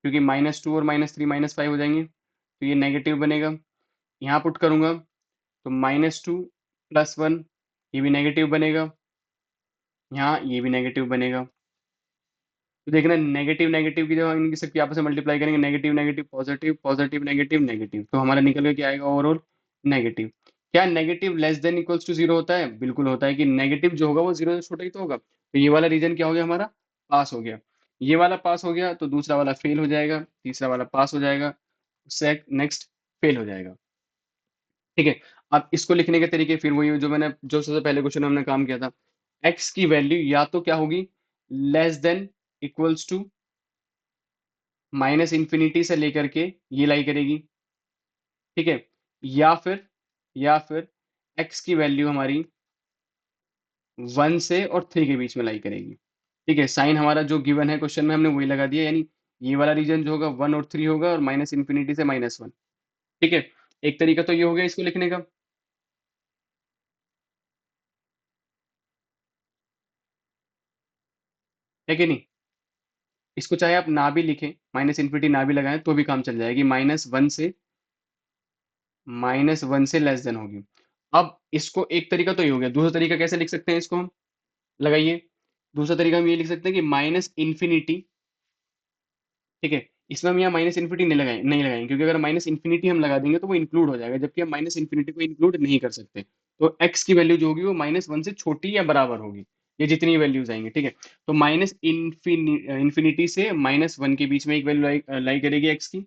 क्योंकि -2 और -3 -5 हो जाएंगे, तो ये नेगेटिव बनेगा। यहाँ पुट करूंगा तो -2 + 1, ये भी नेगेटिव बनेगा। यहाँ ये भी नेगेटिव बनेगा। तो देखना, नेगेटिव नेगेटिव की जब हम इनकी सबकी आपस में मल्टीप्लाई करेंगे, negative negative positive, positive negative negative, तो हमारा निकल के क्या आएगा? Overall negative. क्या negative less than equals to 0 होता है? बिल्कुल होता है, कि नेगेटिव जो होगा वो 0 से छोटा ही तो होगा। तो ये वाला रीजन क्या हो गया हमारा? पास हो गया। ये वाला पास हो गया तो दूसरा वाला फेल हो जाएगा, तीसरा वाला पास हो जाएगा, नेक्स्ट फेल हो जाएगा, ठीक है? अब इसको लिखने के तरीके फिर वही जो मैंने, जो सबसे पहले क्वेश्चन में हमने काम किया था। एक्स की वैल्यू या तो क्या होगी? Less than equals to minus infinity से लेकर के ये लाई करेगी, ठीक है? या फिर एक्स की वैल्यू हमारी 1 से और 3 के बीच में लाई करेगी, ठीक है? साइन हमारा जो गिवन है क्वेश्चन में हमने वही लगा दिया, यानी ये वाला रीजन जो होगा 1 और 3 होगा, और माइनस इन्फिनिटी से -1, ठीक है? एक तरीका तो ये हो गया इसको लिखने का, है कि नहीं? इसको चाहे आप ना भी लिखें, माइनस इन्फिनिटी ना भी लगाएं तो भी काम चल जाएगी। -1 से लेस देन होगी। अब इसको एक तरीका तो ये हो गया, दूसरा तरीका कैसे लिख सकते हैं इसको हम? लगाइए। दूसरा तरीका हम ये लिख सकते हैं कि माइनस इन्फिनिटी, ठीक है? इसमें हम यहाँ माइनस इन्फिनिटी नहीं लगाएंगे, क्योंकि अगर माइनस इन्फिनिटी हम लगा देंगे तो वो इंक्लूड हो जाएगा, जबकि हम माइनस इन्फिनिटी को इंक्लूड नहीं कर सकते। तो एक्स की वैल्यू जो होगी वो -1 से छोटी या बराबर होगी, ये जितनी वैल्यूज आएंगी, ठीक है? तो माइनस इन्फिनिटी से -1 के बीच में एक वैल्यू लाई करेगी एक्स की,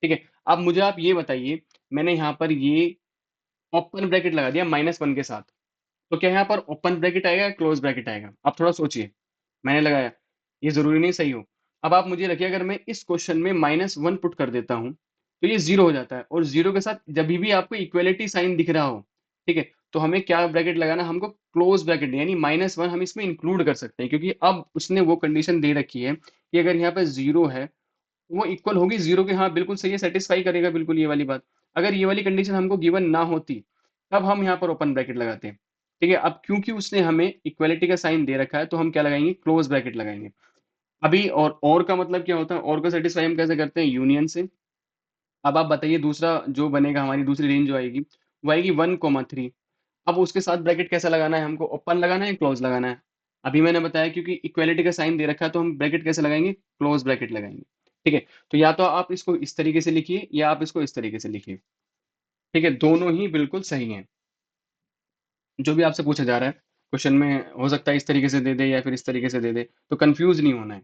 ठीक है? अब मुझे आप ये बताइए, मैंने यहाँ पर ये ओपन ब्रैकेट लगा दिया -1 के साथ, तो क्या यहाँ पर ओपन ब्रैकेट आएगा या क्लोज ब्रैकेट आएगा? आप थोड़ा सोचिए। मैंने लगाया, ये जरूरी नहीं सही हो। अब आप मुझे रखिए, अगर मैं इस क्वेश्चन में -1 पुट कर देता हूँ, तो ये 0 हो जाता है और 0 के साथ जभी भी आपको इक्वलिटी साइन दिख रहा हो, ठीक है? तो हमें क्या ब्रैकेट लगाना है, हमको क्लोज़ ब्रैकेट यानी -1 हम इसमें इंक्लूड कर सकते हैं क्योंकि अब उसने वो कंडीशन दे रखी है कि अगर यहाँ पे 0 है, वो इक्वल होगी 0 के। हाँ, बिल्कुल सही है, सैटिस्फाई करेगा बिल्कुल ये वाली बात। अगर ये वाली कंडीशन हमको गिवन ना होती, तब हम यहाँ पर ओपन ब्रैकेट लगाते हैं, ठीक है? अब क्योंकि उसने हमें इक्वालिटी का साइन दे रखा है, तो हम क्या लगाएँगे, क्लोज़ ब्रैकेट लगाएँगे। अभी और का मतलब क्या होता है? और को सैटिस्फाई हम कैसे करते हैं? यूनियन से। अब आप बताइए दूसरा जो बनेगा, हमारी दूसरी रेंज जो आएगी, वो आएगी 1, 3। अब उसके साथ ब्रैकेट कैसा लगाना है हमको? ओपन लगाना है या क्लोज़ लगाना है? अभी मैंने बताया क्योंकि इक्वालिटी का साइन दे रखा है तो हम ब्रैकेट कैसे लगाएँगे? क्लोज़ ब्रैकेट लगाएँगे। ठीक है? तो या तो आप इसको इस तरीके से लिखिए या आप इसको इस तरीके से लिखिए। ठीक है? दोनों ही बिल्कुल सही हैं। जो भी आपसे पूछा जा रहा है, क्वेश्चन में हो सकता है इस तरीके से दे दे या फिर इस तरीके से दे दे, तो कन्फ्यूज़ नहीं होना है।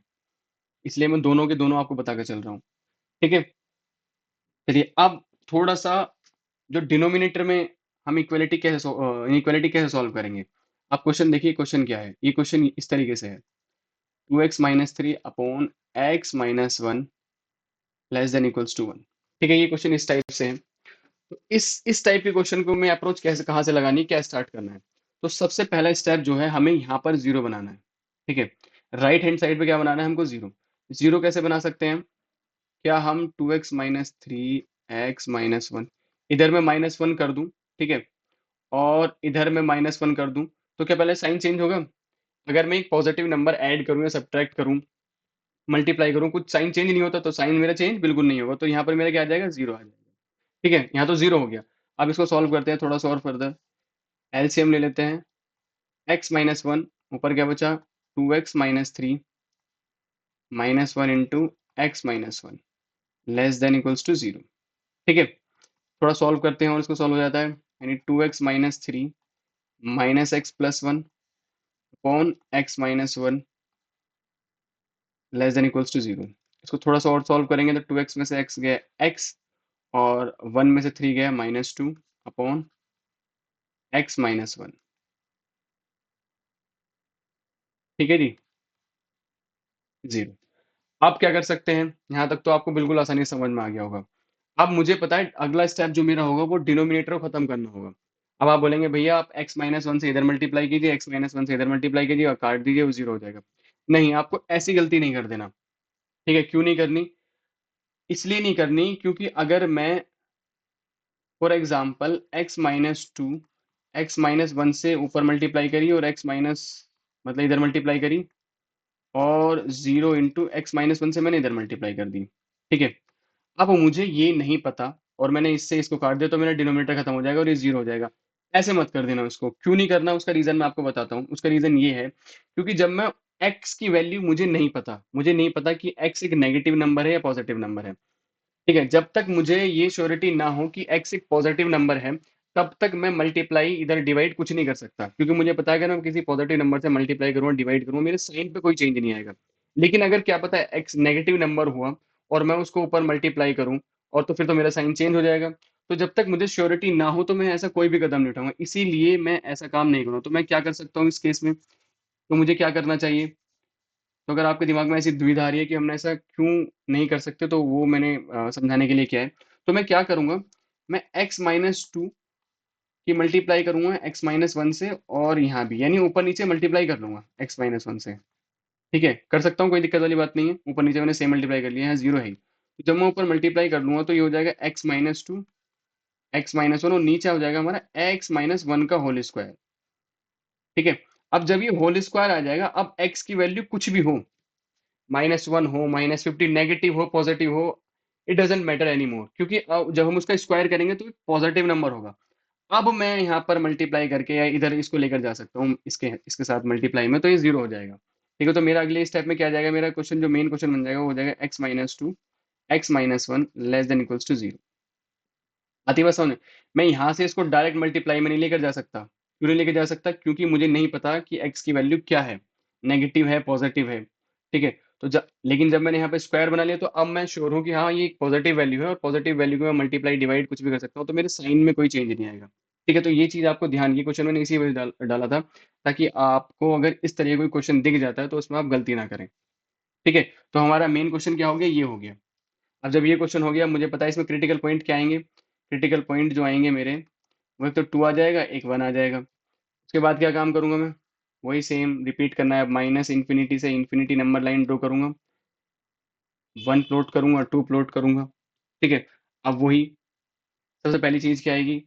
इसलिए मैं दोनों के दोनों आपको बता के चल रहा हूँ। ठीक है? चलिए अब थोड़ा-सा जो डिनोमिनेटर में हम इक्वालिटी कैसे सॉल्व करेंगे? आप क्वेश्चन देखिए, क्वेश्चन क्या है? ये क्वेश्चन इस तरीके से है, 2x - 3 upon x - 1 less than equals to 1। ठीक है? ये क्वेश्चन इस टाइप से है। तो इस टाइप के क्वेश्चन को मैं अप्रोच कैसे कहाँ से लगानी है, क्या स्टार्ट करना है? तो सबसे पहला स्टेप जो है, हमें यहाँ पर 0 बनाना है। ठीक है? राइट हैंड साइड पे क्या बनाना है हमको? 0। 0 कैसे बना सकते हैं? क्या हम 2x - 3 x - 1 इधर मैं -1 कर दूँ, ठीक है? और इधर मैं -1 कर दूँ, तो क्या पहले साइन चेंज होगा? अगर मैं एक पॉज़िटिव नंबर ऐड करूँ या सब्ट्रैक्ट करूँ, मल्टीप्लाई करूँ, कुछ साइन चेंज नहीं होता, तो साइन मेरा चेंज बिल्कुल नहीं होगा। तो यहाँ पर मेरा क्या आ जाएगा? 0 आ जाएगा। ठीक है? यहाँ तो 0 हो गया। अब इसको सॉल्व करते हैं थोड़ा-सा और फर्दर। एलसीएम ले लेते हैं। x - 1 ऊपर क्या बचा? 2x - 3 -1 into x - 1 less than equals to 0। ठीक है? थोड़ा सॉल्व करते हैं और इसको सॉल्व हो जाता है। यानी 2x - 3 minus x plus 1 upon x - 1 less than equals to 0। इसको थोड़ा सा और सॉल्व करेंगे तो 2x में से x गया x और 1 में से 3 गया -2 अपॉन x - 1। ठीक है जी? 0। अब क्या कर सकते हैं? यहाँ तक तो आपको बिल्कुल आसानी से समझ में आ गया होगा। अब मुझे पता है अगला स्टेप जो मेरा होगा वो डिनोमिनेटर को खत्म करना होगा। अब आप बोलेंगे भैया आप x - 1 से इधर मल्टीप्लाई कीजिए, x - 1 से इधर मल्टीप्लाई कीजिए और काट दीजिए, वो 0 हो जाएगा। नहीं, आपको ऐसी गलती नहीं कर देना। ठीक है? क्यों नहीं करनी? इसलिए नहीं करनी क्योंकि अगर मैं फॉर एग्ज़ाम्पल x - 2 x - 1 से ऊपर मल्टीप्लाई करी और मतलब इधर मल्टीप्लाई करी और 0 इंटू x - 1 से मैंने इधर मल्टीप्लाई कर दी। ठीक है? अब मुझे ये नहीं पता और मैंने इससे इसको काट दिया तो मेरा डिनोमिनेटर खत्म हो जाएगा और ये 0 हो जाएगा। ऐसे मत कर देना उसको। क्यों नहीं करना उसका रीज़न मैं आपको बताता हूँ। उसका रीज़न ये है क्योंकि जब मैं x की वैल्यू मुझे नहीं पता कि x एक नेगेटिव नंबर है या पॉज़िटिव नंबर है। ठीक है? जब तक मुझे ये श्योरिटी ना हो कि x एक पॉज़िटिव नंबर है, तब तक मैं मल्टीप्लाई इधर डिवाइड कुछ नहीं कर सकता। क्योंकि मुझे पता है अगर मैं किसी पॉज़िटिव नंबर से मल्टीप्लाई करूँगा, डिवाइड करूँगा, मेरे साइन पे कोई चेंज नहीं आएगा। लेकिन अगर क्या पता है x नेगेटिव नंबर हुआ और मैं उसको ऊपर मल्टीप्लाई करूँ और तो फिर तो मेरा साइन चेंज हो जाएगा। तो जब तक मुझे श्योरिटी ना हो तो मैं ऐसा कोई भी कदम नहीं उठाऊँगा। इसीलिए मैं ऐसा काम नहीं करूँगा। तो मैं क्या कर सकता हूँ इस केस में? तो मुझे क्या करना चाहिए? तो अगर आपके दिमाग में ऐसी दुविधा आ रही है कि हमने ऐसा क्यों नहीं कर सकते, तो वो मैंने समझाने के लिए किया है। तो मैं क्या करूँगा, मैं x - 2 की मल्टीप्लाई करूँगा x - 1 से और यहाँ भी, यानी ऊपर-नीचे मल्टीप्लाई कर लूँगा x - 1 से। ठीक है? कर सकता हूँ, कोई दिक्कत वाली बात नहीं है। ऊपर-नीचे मैंने सेम मल्टीप्लाई कर लिया, यहाँ 0 है ही। तो जब मैं ऊपर मल्टीप्लाई कर लूँगा तो ये हो जाएगा x - 2 x - 1 और नीचे हो जाएगा हमारा x - 1 का होल स्क्वायर। ठीक है? अब जब ये होल स्क्वायर आ जाएगा, अब x की वैल्यू कुछ भी हो, -1 हो, -50 नेगेटिव हो, पॉज़िटिव हो, इट डज़न्ट मैटर एनीमोर क्योंकि जब हम उसका स्क्वायर करेंगे तो एक पॉज़िटिव नंबर होगा। अब मैं यहाँ पर मल्टीप्लाई करके या इधर इसको लेकर जा सकता हूँ इसके इसके साथ मल्टीप्लाई में, तो ये 0 हो जाएगा। ठीक है? तो मेरा अगले स्टेप में क्या आ जाएगा, मेरा क्वेश्चन जो मेन क्वेश्चन बन जाएगा वो हो जाएगा x - 2 x - 1 less than equals to 0। आती है बात समझ में? मैं यहाँ से इसको डायरेक्ट मल्टीप्लाई में नहीं लेकर जा सकता। क्यों नहीं लेके जा सकता? क्योंकि मुझे नहीं पता कि x की वैल्यू क्या है? नेगेटिव है, पॉज़िटिव है। ठीक है? तो लेकिन जब मैंने यहाँ पे स्क्वायर बना लिया तो अब मैं श्योर हूँ कि हाँ, ये एक पॉज़िटिव वैल्यू है और पॉज़िटिव वैल्यू को मैं मल्टीप्लाई, डिवाइड कुछ भी कर सकता हूँ, तो मेरे साइन में कोई चेंज नहीं आएगा। ठीक है? तो ये चीज़ आपको ध्यान, ये क्वेश्चन मैंने इसी वजह डाला था ताकि आपको अगर इस तरह का कोई क्वेश्चन दिख जाता है तो उसमें आप गलती ना करें। ठीक है? तो हमारा मेन क्वेश्चन क्या हो गया? ये हो गया। अब जब ये क्वेश्चन हो गया, मुझे पता है इसमें क्रिटिकल पॉइंट क्या आएंगे। क्रिटिकल पॉइंट जो आएंगे मेरे, वो एक तो 2 आ जाएगा, एक 1 आ जाएगा। उसके बाद क्या काम करूंगा मैं, वही सेम रिपीट करना है। अब माइनस इन्फिनिटी से इन्फिनिटी नंबर लाइन ड्रॉ करूंगा, 1 प्लॉट करूंगा, 2 प्लॉट करूंगा। ठीक है। अब वही सबसे पहली चीज क्या आएगी,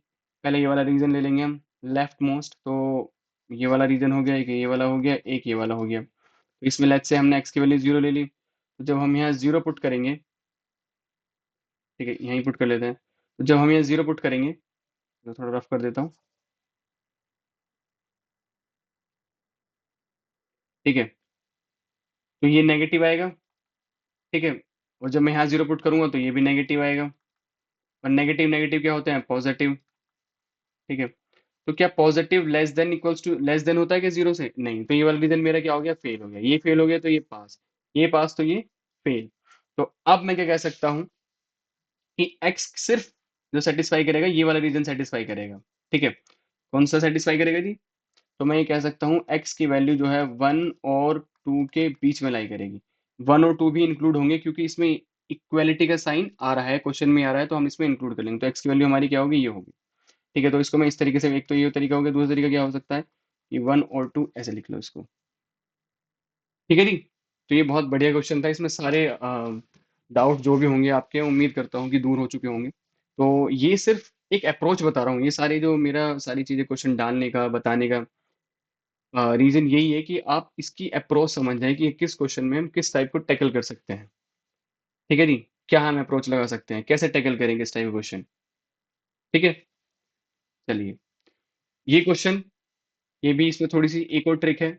पहले ये वाला रीजन ले लेंगे हम, लेफ्ट मोस्ट। तो ये वाला रीजन हो गया, एक ये वाला हो गया, एक ये वाला हो गया। तो इसमें लेट्स से हमने एक्स की वैल्यू 0 ले ली, तो जब हम यहाँ 0 पुट करेंगे, ठीक है, यहीं पुट कर लेते हैं। तो जब हम यहाँ 0 पुट करेंगे, तो थोड़ा रफ कर देता हूँ। ठीक है, तो ये नेगेटिव आएगा। ठीक है, और जब मैं यहाँ 0 पुट करूंगा तो ये भी नेगेटिव आएगा। और नेगेटिव नेगेटिव क्या होते हैं, पॉजिटिव। ठीक है, तो क्या positive less than equals to less than होता है कि 0 से, नहीं। तो ये वाला रीजन मेरा क्या हो गया, फेल हो गया। ये फेल हो गया तो ये पास, ये पास तो ये फेल। तो अब मैं क्या कह सकता हूँ कि एक्स सिर्फ जो सेटिस्फाई करेगा, ये वाला रीजन सेटिस्फाई करेगा। ठीक है, कौन सा सेटिस्फाई करेगा जी, तो मैं ये कह सकता हूँ एक्स की वैल्यू जो है 1 और 2 के बीच में लाई करेगी। 1 और 2 भी इंक्लूड होंगे, क्योंकि इसमें इक्वालिटी का साइन आ रहा है, क्वेश्चन में आ रहा है, तो हम इसमें इंक्लूड कर लेंगे। तो एक्स की वैल्यू हमारी क्या होगी, ये होगी। ठीक है, तो इसको मैं इस तरीके से, एक तो ये तरीका हो गया, दूसरा तरीका क्या हो सकता है कि 1 और 2 ऐसे लिख लो इसको। ठीक है जी। तो ये बहुत बढ़िया क्वेश्चन था, इसमें सारे डाउट जो भी होंगे आपके, उम्मीद करता हूँ कि दूर हो चुके होंगे। तो ये सिर्फ एक अप्रोच बता रहा हूँ, ये सारे जो मेरा सारी चीजें क्वेश्चन डालने का, बताने का रीजन यही है कि आप इसकी अप्रोच समझ जाएं कि किस क्वेश्चन में हम किस टाइप को टैकल कर सकते हैं। ठीक है जी, क्या हम अप्रोच लगा सकते हैं, कैसे टैकल करेंगे इस टाइप का क्वेश्चन। ठीक है, चलिए। ये क्वेश्चन, ये भी इसमें थोड़ी सी एक और ट्रिक है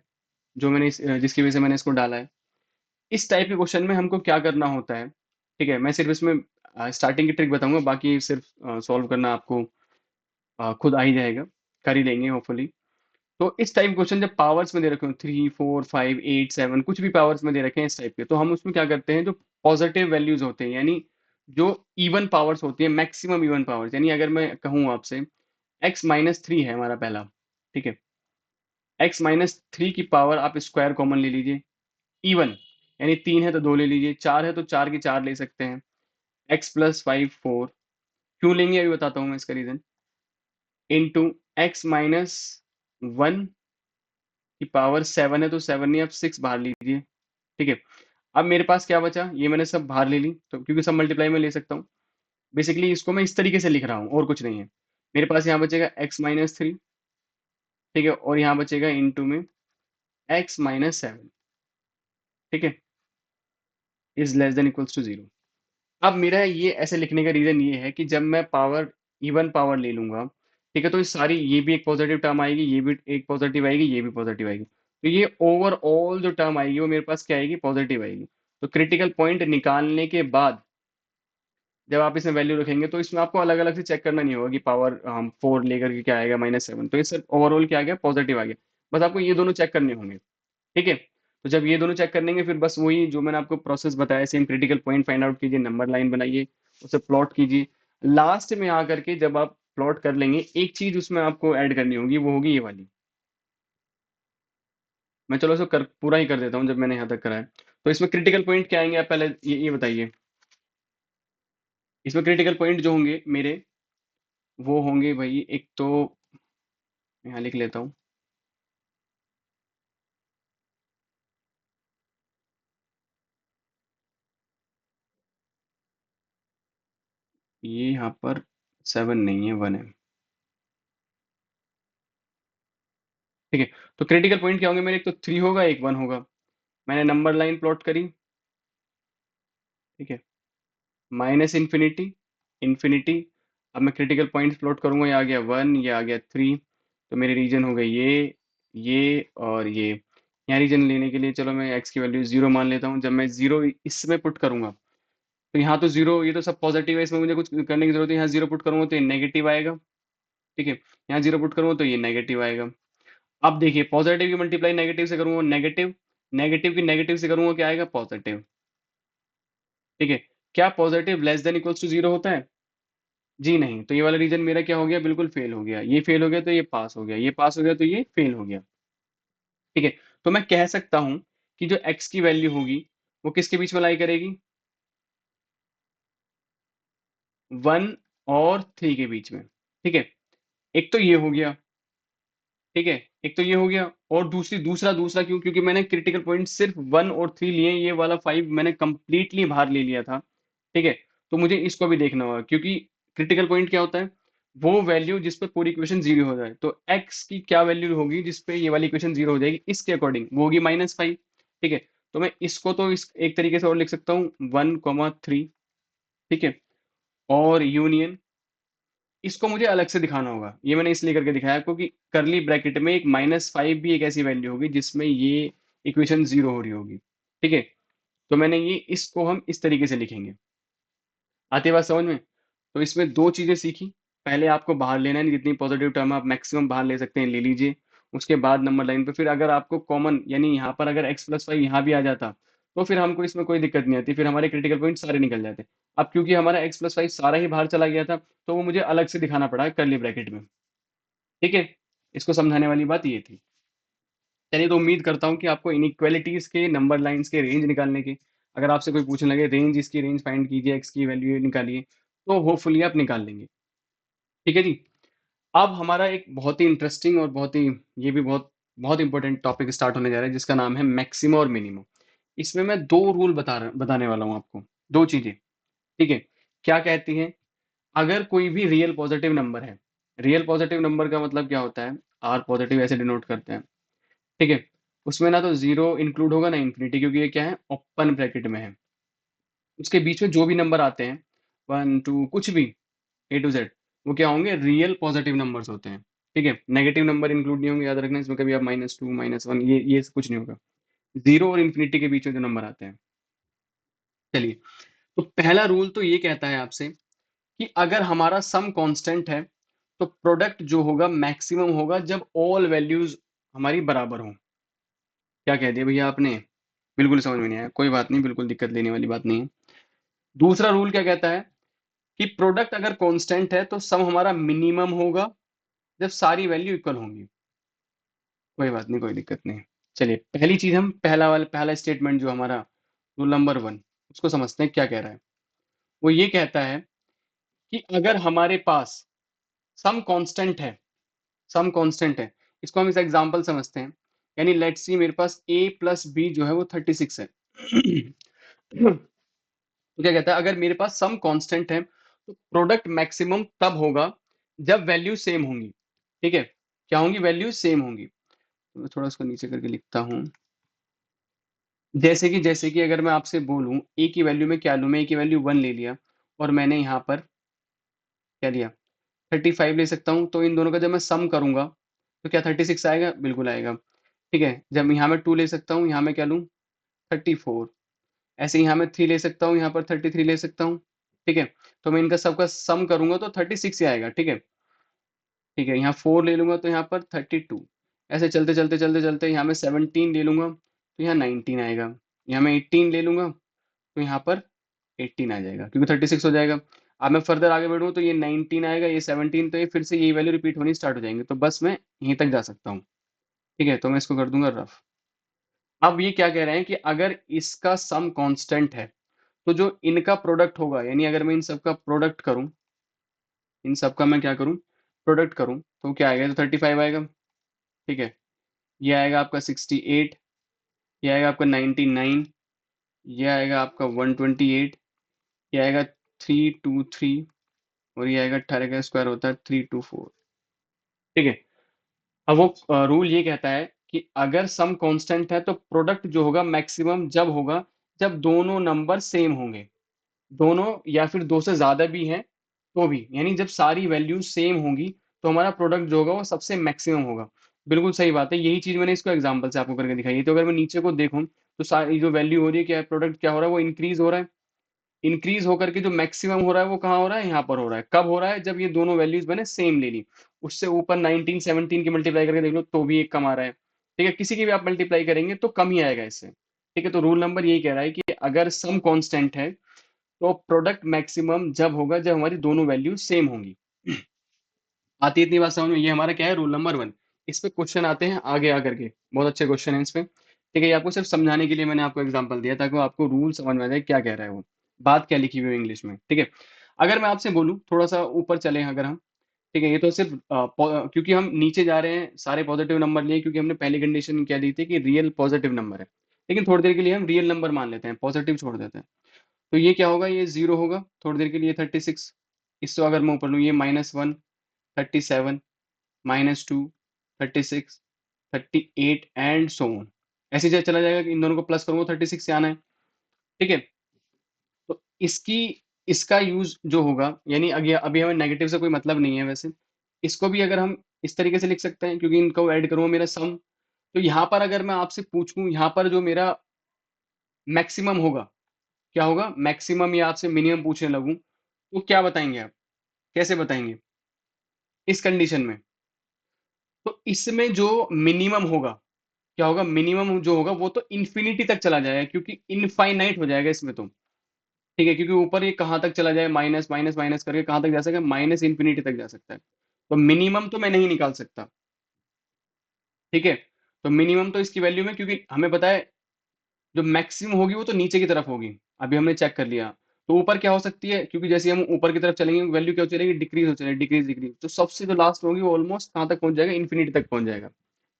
जो मैंने जिसकी वजह से मैंने इसको डाला है। इस टाइप के क्वेश्चन में हमको क्या करना होता है, ठीक है, मैं सिर्फ इसमें स्टार्टिंग की ट्रिक बताऊंगा, बाकी सिर्फ सॉल्व करना आपको खुद आ ही जाएगा, कर ही लेंगे होपफुली। तो इस टाइप क्वेश्चन जब पावर्स में दे रखे हो, 3 4 5 8 7, कुछ भी पावर्स में दे रखे हैं इस टाइप के, तो हम उसमें क्या करते हैं, जो पॉजिटिव वैल्यूज होते हैं, यानी जो इवन पावर्स होती है, मैक्सिमम इवन पावर्स, यानी अगर मैं कहूँ आपसे x-3 है हमारा पहला। ठीक है, x-3 की पावर आप स्क्वायर कॉमन ले लीजिए, इवन, यानी 3 है तो 2 ले लीजिए, 4 है तो 4 की 4 ले सकते हैं। x+5 4, क्यों लेंगे अभी बताता हूँ मैं इसका रीजन। इंटू x-1 की पावर 7 है तो 7 नहीं, आप 6 बाहर लीजिए। ठीक है, अब मेरे पास क्या बचा, ये मैंने सब बाहर ले ली, तो क्योंकि सब मल्टीप्लाई में ले सकता हूँ। बेसिकली इसको मैं इस तरीके से लिख रहा हूँ, और कुछ नहीं है। मेरे पास यहाँ बचेगा x-3। ठीक है, और यहाँ बचेगा इंटू में x-7। ठीक है, is less than equals to 0। अब मेरा ये ऐसे लिखने का रीजन ये है कि जब मैं पावर, इवन पावर ले लूंगा, ठीक है, तो ये सारी, ये भी एक पॉजिटिव टर्म आएगी, ये भी एक पॉजिटिव आएगी, ये भी पॉजिटिव आएगी, तो ये ओवरऑल जो टर्म आएगी वो मेरे पास क्या आएगी, पॉजिटिव आएगी। तो क्रिटिकल पॉइंट निकालने के बाद जब आप इसमें वैल्यू रखेंगे, तो इसमें आपको अलग अलग से चेक करना नहीं होगा कि पावर हम 4 लेकर के क्या आएगा, -7, तो ये सब ओवरऑल क्या आ गया, पॉजिटिव आ गया। बस आपको ये दोनों चेक करने होंगे। ठीक है, तो जब ये दोनों चेक कर लेंगे, फिर बस वही जो मैंने आपको प्रोसेस बताया, same critical point find out कीजिए, नंबर लाइन बनाइए, उसे प्लॉट कीजिए। लास्ट में आकर के जब आप प्लॉट कर लेंगे, एक चीज उसमें आपको ऐड करनी होगी, वो होगी ये वाली। मैं चलो इसको पूरा ही कर देता हूँ, जब मैंने यहाँ तक कराया। तो इसमें क्रिटिकल पॉइंट क्या आएंगे, आप पहले ये बताइए। इसमें क्रिटिकल पॉइंट जो होंगे मेरे, वो होंगे भाई, एक तो यहाँ लिख लेता हूँ। ये यहाँ पर 7 नहीं है, 1 है। ठीक है, तो क्रिटिकल पॉइंट क्या होंगे मेरे, एक तो 3 होगा, एक 1 होगा। मैंने नंबर लाइन प्लॉट करी। ठीक है, माइनस इन्फिनिटी, इन्फिनिटी। अब मैं क्रिटिकल पॉइंट्स प्लॉट करूंगा, ये आ गया 1, ये आ गया 3। तो मेरे रीजन हो गए ये और ये। यहाँ रीजन लेने के लिए चलो मैं एक्स की वैल्यू 0 मान लेता हूँ। जब मैं 0 इसमें पुट करूंगा, तो यहाँ तो 0, ये तो सब पॉजिटिव है, इसमें मुझे कुछ करने की जरूरत है। यहाँ 0 पुट करूंगा तो ये नेगेटिव आएगा। ठीक है, यहाँ 0 पुट करूंगा तो ये नेगेटिव आएगा। अब देखिए, पॉजिटिव की मल्टीप्लाई नेगेटिव से करूंगा, नेगेटिव, नेगेटिव की नेगेटिव से करूंगा, क्या आएगा, पॉजिटिव। ठीक है, क्या positive less than equals to 0 होता है, जी नहीं। तो ये वाला रीजन मेरा क्या हो गया, बिल्कुल फेल हो गया। ये फेल हो गया तो ये पास हो गया, ये पास हो गया तो ये फेल हो गया। ठीक है, तो मैं कह सकता हूं कि जो x की वैल्यू होगी, वो किसके बीच में लाई करेगी, 1 और 3 के बीच में, ठीक है? एक तो ये हो गया, ठीक है? एक तो ये हो गया और दूसरा दूसरा क्यों? क्योंकि मैंने क्रिटिकल पॉइंट सिर्फ 1 और 3 लिए, ये वाला 5 मैंने कंप्लीटली बाहर ले लिया था, ठीक है? तो मुझे इसको भी देखना होगा क्योंकि क्रिटिकल पॉइंट क्या होता है? वो वैल्यू जिस पे पूरी इक्वेशन 0 हो जाए। तो x की क्या वैल्यू होगी जिस पे ये वाली इक्वेशन 0 हो जाएगी? इसके अकॉर्डिंग वो होगी -5, ठीक है? तो मैं इसको तो इस एक तरीके से और लिख सकता हूँ 1, 3, ठीक है? और यूनियन इसको मुझे अलग से दिखाना होगा। ये मैंने इसलिए करके दिखाया क्योंकि कर्ली ब्रैकेट में एक -5 भी एक ऐसी वैल्यू होगी जिसमें ये इक्वेशन 0 हो रही होगी, ठीक है? तो मैंने ये इसको हम इस तरीके से लिखेंगे। आती है बात समझ में? तो इसमें 2 चीज़ें सीखी। पहले आपको बाहर लेना है, जितनी पॉजिटिव टर्म आप मैक्सिमम बाहर ले सकते हैं, ले लीजिए। उसके बाद नंबर लाइन पे फिर अगर आपको कॉमन यानी यहाँ पर अगर x+5 यहाँ भी आ जाता, तो फिर हमको इसमें कोई दिक्कत नहीं आती, फिर हमारे क्रिटिकल पॉइंट सारे निकल जाते। अब क्योंकि हमारा x+5 सारा ही बाहर चला गया था, तो वो मुझे अलग से दिखाना पड़ा कर्ली ब्रैकेट में, ठीक है? इसको समझाने वाली बात ये थी। चलिए, तो उम्मीद करता हूँ कि आपको इनइक्वालिटीज़ के नंबर लाइन्स के रेंज निकालने के, अगर आपसे कोई पूछने लगे रेंज इसकी रेंज फाइंड कीजिए, x की वैल्यू निकालिए, तो होपफुली आप निकाल लेंगे। ठीक है जी? अब हमारा एक बहुत ही इंटरेस्टिंग और बहुत ही ये भी बहुत बहुत इंपॉर्टेंट टॉपिक स्टार्ट होने जा रहा है जिसका नाम है मैक्सिमा और मिनिमम। इसमें मैं 2 रूल बताने वाला हूँ आपको, 2 चीज़ें, ठीक है? क्या कहती हैं? अगर कोई भी रियल पॉजिटिव नंबर है, रियल पॉजिटिव नंबर का मतलब क्या होता है? आर पॉजिटिव ऐसे डिनोट करते हैं, ठीक है? उसमें ना तो 0 इंक्लूड होगा ना इन्फिनिटी, क्योंकि ये क्या है? ओपन ब्रैकेट में है। उसके बीच में जो भी नंबर आते हैं, 1, 2 कुछ भी ए टू जेड, वो क्या होंगे? रियल पॉजिटिव नंबर्स होते हैं, ठीक है? नेगेटिव नंबर इंक्लूड नहीं होंगे, याद रखना। इसमें कभी आप -2 -1 ये कुछ नहीं होगा। 0 और इन्फिनिटी के बीच में जो नंबर आते हैं। चलिए, तो पहला रूल तो ये कहता है आपसे कि अगर हमारा सम कांस्टेंट है, तो प्रोडक्ट जो होगा मैक्सिमम होगा जब ऑल वैल्यूज हमारी बराबर हों। क्या कह दिया भैया आपने? बिल्कुल समझ में नहीं आया, कोई बात नहीं, बिल्कुल दिक्कत लेने वाली बात नहीं है। दूसरा रूल क्या कहता है कि प्रोडक्ट अगर कांस्टेंट है तो सम हमारा मिनिमम होगा जब सारी वैल्यू इक्वल होंगी। कोई बात नहीं, कोई दिक्कत नहीं। चलिए, पहली चीज हम पहला स्टेटमेंट जो हमारा रूल नंबर 1, उसको समझते हैं क्या कह रहा है। वो ये कहता है कि अगर हमारे पास सम कांस्टेंट है, सम कांस्टेंट है, इसको हम इस एग्जांपल समझते हैं। यानी लेट्स सी मेरे पास a प्लस बी जो है वो 36 है। तो क्या कहता है, अगर मेरे पास सम कांस्टेंट है तो प्रोडक्ट मैक्सिमम तब होगा जब वैल्यू सेम होंगी, ठीक है? क्या होंगी? वैल्यू सेम होंगी। तो मैं थोड़ा उसको नीचे करके लिखता हूँ। जैसे कि अगर मैं आपसे बोलूं ए की वैल्यू में क्या लूं, मैं ए की वैल्यू 1 ले लिया और मैंने यहाँ पर क्या लिया? 35 ले सकता हूँ। तो इन दोनों का जब मैं सम करूंगा तो क्या 36 आएगा? बिल्कुल आएगा, ठीक है? जब यहाँ मैं 2 ले सकता हूँ, यहाँ मैं क्या लूँ? 34। ऐसे ही यहाँ मैं 3 ले सकता हूँ, यहाँ पर 33 ले सकता हूँ, ठीक है? तो मैं इनका सबका सम करूंगा तो 36 ही आएगा, ठीक है? ठीक है, यहाँ 4 ले लूंगा तो यहाँ पर 32। ऐसे चलते चलते चलते चलते यहाँ मैं 17 ले लूंगा तो यहाँ 19 आएगा। यहाँ मैं 18 ले लूंगा तो यहाँ पर 18 आ जाएगा, क्योंकि 36 हो जाएगा। अब मैं फर्दर आगे बढ़ूँ तो ये 19 आएगा, ये 17, तो ये फिर से यही वैल्यू रिपीट होनी स्टार्ट हो जाएंगे। तो बस मैं यहीं तक जा सकता हूँ, ठीक है? तो मैं इसको कर दूंगा रफ। अब ये क्या कह रहे हैं कि अगर इसका सम कांस्टेंट है तो जो इनका प्रोडक्ट होगा, यानी अगर मैं इन सबका प्रोडक्ट करूं, इन सबका मैं क्या करूं? प्रोडक्ट करूं, तो क्या आएगा? तो 35 आएगा, ठीक है? ये आएगा आपका 68, ये आएगा आपका 99, ये आएगा आपका 128, ये आएगा 323, और ये आएगा 18 का स्क्वायर होता है 324, ठीक है? अब वो रूल ये कहता है कि अगर सम कांस्टेंट है तो प्रोडक्ट जो होगा मैक्सिमम जब होगा जब दोनों नंबर सेम होंगे, दोनों या फिर दो से ज्यादा भी हैं तो भी, यानी जब सारी वैल्यूज सेम होंगी तो हमारा प्रोडक्ट जो होगा वो सबसे मैक्सिमम होगा। बिल्कुल सही बात है, यही चीज मैंने इसको एग्जांपल से आपको करके दिखाई है। तो अगर मैं नीचे को देखूं तो सारी जो वैल्यू हो रही है, क्या प्रोडक्ट क्या हो रहा है? वो इंक्रीज हो रहा है। इंक्रीज होकर के जो मैक्सिमम हो रहा है वो कहाँ हो रहा है? यहाँ पर हो रहा है। कब हो रहा है? जब ये दोनों वैल्यूज मैंने सेम ले ली। उससे ऊपर 19 17 की मल्टीप्लाई करके देख लो तो भी एक कम आ रहा है, ठीक है? किसी की भी आप मल्टीप्लाई करेंगे तो कम ही आएगा इससे, ठीक है? तो रूल नंबर यही कह रहा है कि अगर सम कांस्टेंट है तो प्रोडक्ट मैक्सिमम जब होगा जब हमारी दोनों वैल्यू सेम होंगी। आती है इतनी बात समझ में? ये हमारा क्या है? Rule number 1। इस पे क्वेश्चन आते हैं आगे आकर के, बहुत अच्छे क्वेश्चन है इस पे, ठीक है? ये आपको सिर्फ समझाने के लिए मैंने आपको एग्जांपल दिया ताकि आपको रूल समझ में आ जाए क्या कह रहा है वो, बात क्या लिखी हुई है इंग्लिश में, ठीक है? अगर मैं आपसे बोलूँ थोड़ा-सा ऊपर चलें अगर हम, ठीक है? ये तो सिर्फ़ क्योंकि हम नीचे जा रहे हैं, सारे पॉज़िटिव नंबर लिए क्योंकि हमने पहली कंडीशन क्या दी थी कि रियल पॉज़िटिव नंबर है। लेकिन थोड़ी देर के लिए हम रियल नंबर मान लेते हैं, पॉज़िटिव छोड़ देते हैं। तो ये क्या होगा, ये 0 होगा, थोड़ी देर के लिए 36, इसको अगर मैं ऊपर लूँ ये -1, 37, -2, 36, 38 एंड सो ऑन। ऐसे ही चला जाएगा कि इन दोनों को प्लस करूँगा 36 से आना है, ठीक है? तो इसका यूज़ जो होगा, यानी अगे अभी हमें नेगेटिव से कोई मतलब नहीं है वैसे। इसको भी अगर हम इस तरीके से लिख सकते हैं क्योंकि इनको ऐड करूँगा मेरा सम, तो यहाँ पर अगर मैं आपसे पूछूँ यहाँ पर जो मेरा मैक्सिमम होगा, क्या होगा? मैक्सिमम या आपसे मिनिमम पूछने लगूँ, तो क्या बताएँगे आप? कैसे बताएँगे? इस कंडीशन में? तो इसमें जो मिनिमम होगा, क्या होगा? मिनिमम जो होगा वो तो इन्फिनिटी तक चला जाएगा क्योंकि इनफाइनाइट हो जाएगा इसमें तो। ठीक है? क्योंकि ऊपर ये कहाँ तक चला जाए माइनस, माइनस, माइनस करके कहाँ तक जा सकता है? माइनस इन्फिनिटी तक जा सकता है। तो मिनिमम तो मैं नहीं निकाल सकता, ठीक है? तो मिनिमम तो इसकी वैल्यू में, क्योंकि हमें पता है जो मैक्सिमम होगी वो तो नीचे की तरफ होगी। अभी हमने चेक कर लिया। तो ऊपर क्या हो सकती है? क्योंकि जैसे हम ऊपर की तरफ चलेंगे वैल्यू क्या हो चलेगी? डिक्रीज़ हो चलेगी, डिक्रीज़, डिक्रीज़। तो सबसे जो लास्ट होगी वो ऑलमोस्ट कहाँ तक पहुँच जाएगा? इन्फिनिटी तक पहुँच जाएगा।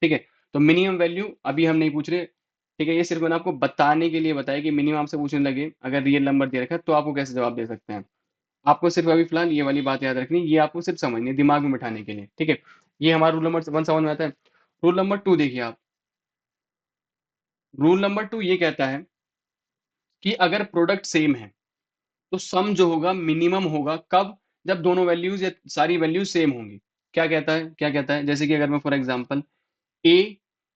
ठीक है? तो मिनिमम वैल्यू अभी हम नहीं पूछ रहे, ठीक है? ये सिर्फ़ मैंने आपको बताने के लिए बताया कि मिनिमम आपसे पूछने लगे, अगर रियल नंबर दे रखा है तो आपको कैसे जवाब दे सकते हैं। आपको सिर्फ़ अभी फ़िलहाल ये वाली बात याद रखनी है, ये आपको सिर्फ़ समझनी है, दिमाग में बिठाने के लिए, ठीक है? ये हमारा रूल नंबर 1 समझ में आता है। रूल नंबर 2 देखिए आप। रूल नंबर 2 ये कहता है कि अगर प्रोडक्ट सेम है, तो सम जो होगा मिनिमम होगा कब? जब दोनों वैल्यूज़ या सारी वैल्यूज़ सेम होंगी। क्या कहता है? क्या कहता है? जैसे कि अगर मैं for example A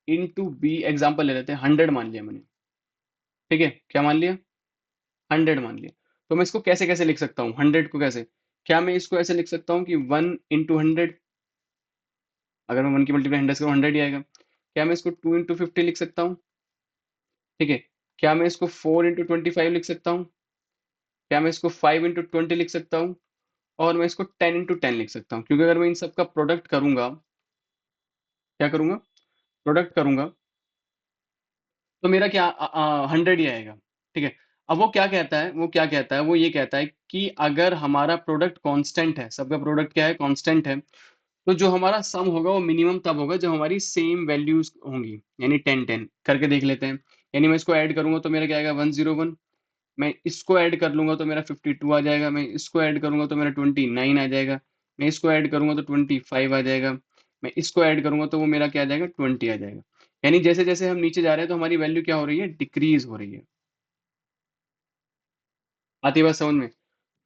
into B example ले लेते हैं, 100 मान लिया मैंने, ठीक है? क्या मान लिया? 100 मान लिया। तो मैं इसको कैसे-कैसे लिख सकता हूँ? 100 को कैसे? क्या मैं इसको ऐसे लिख सकता हूँ कि 1 इंटू 100, अगर मैं 1 की मल्टीप्लाई 100 से करूँ 100 ही आएगा। क्या मैं इसको 2 इंटू 50 लिख सकता हूँ? ठीक है। क्या मैं इसको 4 इंटू 25 लिख सकता हूँ? क्या मैं इसको 5 इंटू 20 लिख सकता हूँ? और मैं इसको 10 इंटू 10 लिख सकता हूँ। क्योंकि अगर मैं इन सब का प्रोडक्ट करूँगा, क्या करूँगा? प्रोडक्ट करूँगा, तो मेरा क्या 100 ही आएगा, ठीक है। अब वो क्या कहता है, वो ये कहता है कि अगर हमारा प्रोडक्ट कांस्टेंट है, सबका प्रोडक्ट क्या है? कांस्टेंट है, तो जो हमारा सम होगा वो मिनिमम तब होगा जब हमारी सेम वैल्यूज़ होंगी, यानी 10-10 करके देख लेते हैं। यानी मैं इसको ऐड करूँगा तो मेरा क्या आएगा? 101, मैं इसको ऐड कर लूँगा तो मेरा 52 आ जाएगा, मैं इसको ऐड करूँगा तो मेरा 29 आ जाएगा, मैं इसको ऐड करूँगा तो 25 आ जाएगा, मैं इसको ऐड करूँगा तो वो मेरा क्या आ जाएगा? 20 आ जाएगा। यानी जैसे-जैसे हम नीचे जा रहे हैं तो हमारी वैल्यू क्या हो रही है? डिक्रीज़ हो रही है। आती है बात समझ में?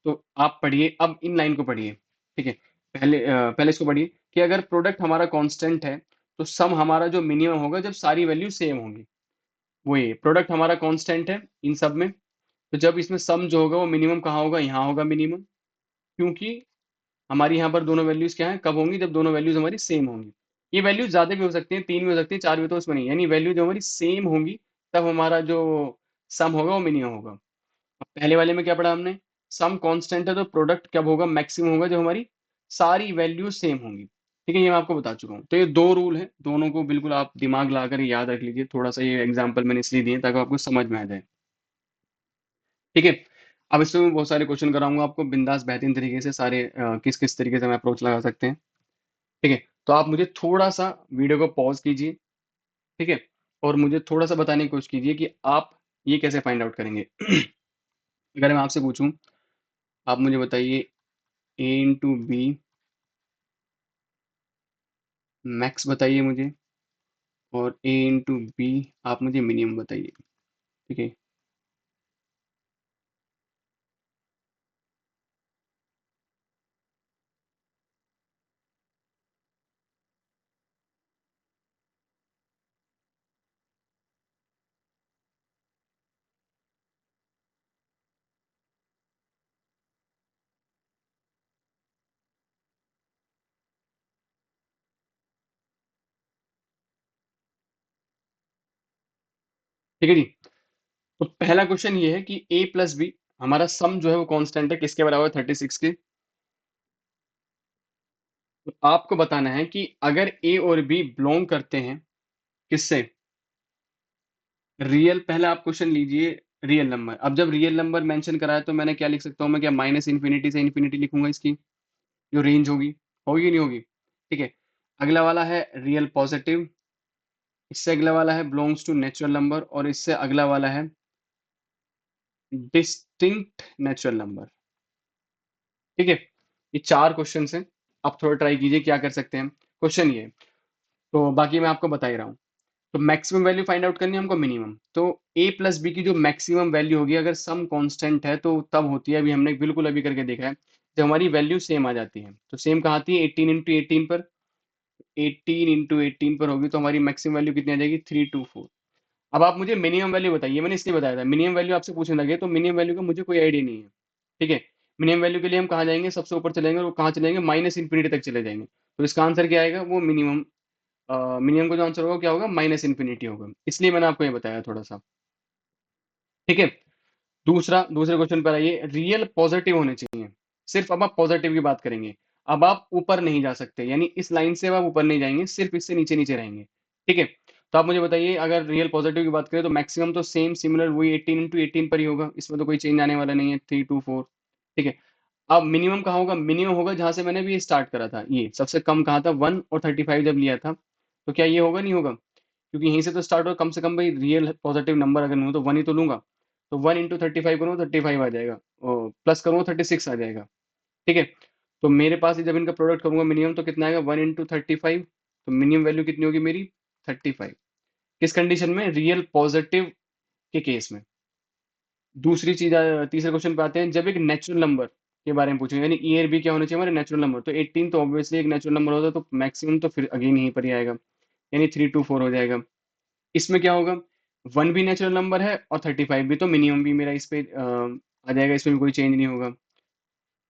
तो आप पढ़िए, अब इन लाइन को पढ़िए, ठीक है? पहले इसको पढ़िए कि अगर प्रोडक्ट हमारा कांस्टेंट है, तो सम हमारा जो मिनिमम होगा जब सारी वैल्यू सेम होंगी। वो ये प्रोडक्ट हमारा कांस्टेंट है इन सब में, तो जब इसमें सम जो होगा वो मिनिमम कहाँ होगा? यहाँ होगा मिनिमम। क्योंकि हमारी यहाँ पर दोनों वैल्यूज़ क्या हैं? कब होंगी? जब दोनों वैल्यूज़ हमारी सेम होंगी। ये वैल्यूज़ ज़्यादा भी हो सकती हैं, 3 भी हो सकती हैं, 4 भी, तो उसमें नहीं। यानी वैल्यू जब हमारी सेम होंगी, तब हमारा जो सम होगा वो मिनिमम होगा। अब पहले वाले में क्या पढ़ा हमने? सम कांस्टेंट है तो प्रोडक्ट कब होगा? मैक्सिमम होगा जब हमारी सारी वैल्यूज़ सेम होंगी। ठीक है? ये मैं आपको बता चुका हूँ। तो ये 2 रूल हैं, दोनों को बिल्कुल आप दिमाग लगाकर याद रख लीजिए। थोड़ा-सा ये एग्ज़ाम्पल मैंने इसलिए दिए ताकि आपको समझ में आ जाए। ठीक है? अब इसमें मैं बहुत सारे क्वेश्चन कराऊँगा आपको बिंदास बेहतरीन तरीके से, सारे किस-किस तरीके से हम अप्रोच लगा सकते हैं। ठीक है? तो आप मुझे थोड़ा-सा वीडियो को पॉज़ कीजिए, ठीक है? और मुझे थोड़ा-सा बताने की कोशिश कीजिए कि आप ये कैसे फाइंड आउट करेंगे? अगर मैं आपसे पूछूँ, आप मुझे बताइए A इंटू बी मैक्स बताइए मुझे, और A इंटू बी आप मुझे मिनिमम बताइए, ठीक है? ठीक है जी? तो पहला क्वेश्चन ये है कि A प्लस बी हमारा सम जो है वो कांस्टेंट है, किसके बराबर है? 36 के। तो आपको बताना है कि अगर A और B बिलॉन्ग करते हैं, किससे? रियल, पहला आप क्वेश्चन लीजिए, रियल नंबर। अब जब रियल नंबर मेंशन करा है तो मैंने क्या लिख सकता हूँ, मैं क्या माइनस इन्फिनिटी से इन्फिनिटी लिखूंगा इसकी जो रेंज होगी, होगी नहीं होगी? ठीक है। अगला वाला है रियल पॉजिटिव, इससे अगला वाला है बिलोंग्स टू नेचुरल नंबर, और इससे अगला वाला है डिस्टिंक्ट नेचुरल नंबर। ठीक है, ये चार क्वेश्चन हैं। आप थोड़ा ट्राई कीजिए क्या कर सकते हैं। क्वेश्चन ये है, तो बाकी मैं आपको बता ही रहा हूँ। तो मैक्सिमम वैल्यू फाइंड आउट करनी है हमको, मिनिमम। तो ए प्लस बी की जो मैक्सिमम वैल्यू होगी, अगर सम कांस्टेंट है तो तब होती है, अभी हमने बिल्कुल अभी करके देखा है, जब हमारी वैल्यू सेम आ जाती है। तो सेम कहाँ आती है, 18 इंटू 18 पर। 18 इंटू 18 पर होगी तो हमारी मैक्सिमम वैल्यू कितनी आ जाएगी, 324। अब आप मुझे मिनिमम वैल्यू बताइए, मैंने इसलिए बताया था मिनिमम वैल्यू आपसे पूछने लगे, तो मिनिमम वैल्यू का मुझे कोई आइडिया नहीं है। ठीक है, मिनिमम वैल्यू के लिए हम कहाँ जाएंगे, सबसे ऊपर चलेंगे, और कहाँ चलेंगे, माइनस इन्फिनिटी तक चले जाएंगे। तो इसका आंसर क्या आएगा, वो मिनिमम, मिनिमम का जो आंसर होगा क्या होगा, माइनस इन्फिनिटी होगा। इसलिए मैंने आपको ये बताया थोड़ा सा। ठीक है। दूसरे क्वेश्चन पर आइए, रियल पॉजिटिव होने चाहिए। सिर्फ अब आप पॉजिटिव की बात करेंगे। अब आप ऊपर नहीं जा सकते, यानी इस लाइन से अब आप ऊपर नहीं जाएंगे, सिर्फ इससे नीचे नीचे रहेंगे। ठीक है। तो आप मुझे बताइए, अगर रियल पॉजिटिव की बात करें तो मैक्सिमम तो सेम सिमिलर वही 18 इंटू 18 पर ही होगा, इसमें तो कोई चेंज आने वाला नहीं है, 324। ठीक है। अब मिनिमम कहाँ होगा, मिनिमम होगा जहां से मैंने भी स्टार्ट करा था, ये सबसे कम कहाँ था, 1 और 35 जब लिया था। तो क्या ये होगा, नहीं होगा? क्योंकि यहीं से तो स्टार्ट हो, कम से कम भाई रियल पॉजिटिव नंबर अगर लूँ तो वन ही तो लूंगा। तो 1 इंटू 35 करूँ 35 आ जाएगा, और प्लस करूँगा 36 आ जाएगा। ठीक है। तो मेरे पास जब इनका प्रोडक्ट करूंगा मिनिमम तो कितना आएगा, 1 इंटू 35। तो मिनिमम वैल्यू कितनी होगी मेरी, 35। किस कंडीशन में, रियल पॉजिटिव के केस में। दूसरी चीज, तीसरे क्वेश्चन पे आते हैं, जब एक नेचुरल नंबर के बारे में पूछेंगे, यानी ई और बी क्या होना चाहिए हमारे नेचुरल नंबर, तो 18 तो ऑब्वियसली एक नेचुरल नंबर होता है, तो मैक्सिमम तो फिर अगेन यहीं पर ही आएगा, यानी 324 हो जाएगा। इसमें क्या होगा, वन भी नेचुरल नंबर है और 35 भी, तो मिनिमम भी मेरा इस पे आ जाएगा, इसमें भी कोई चेंज नहीं होगा।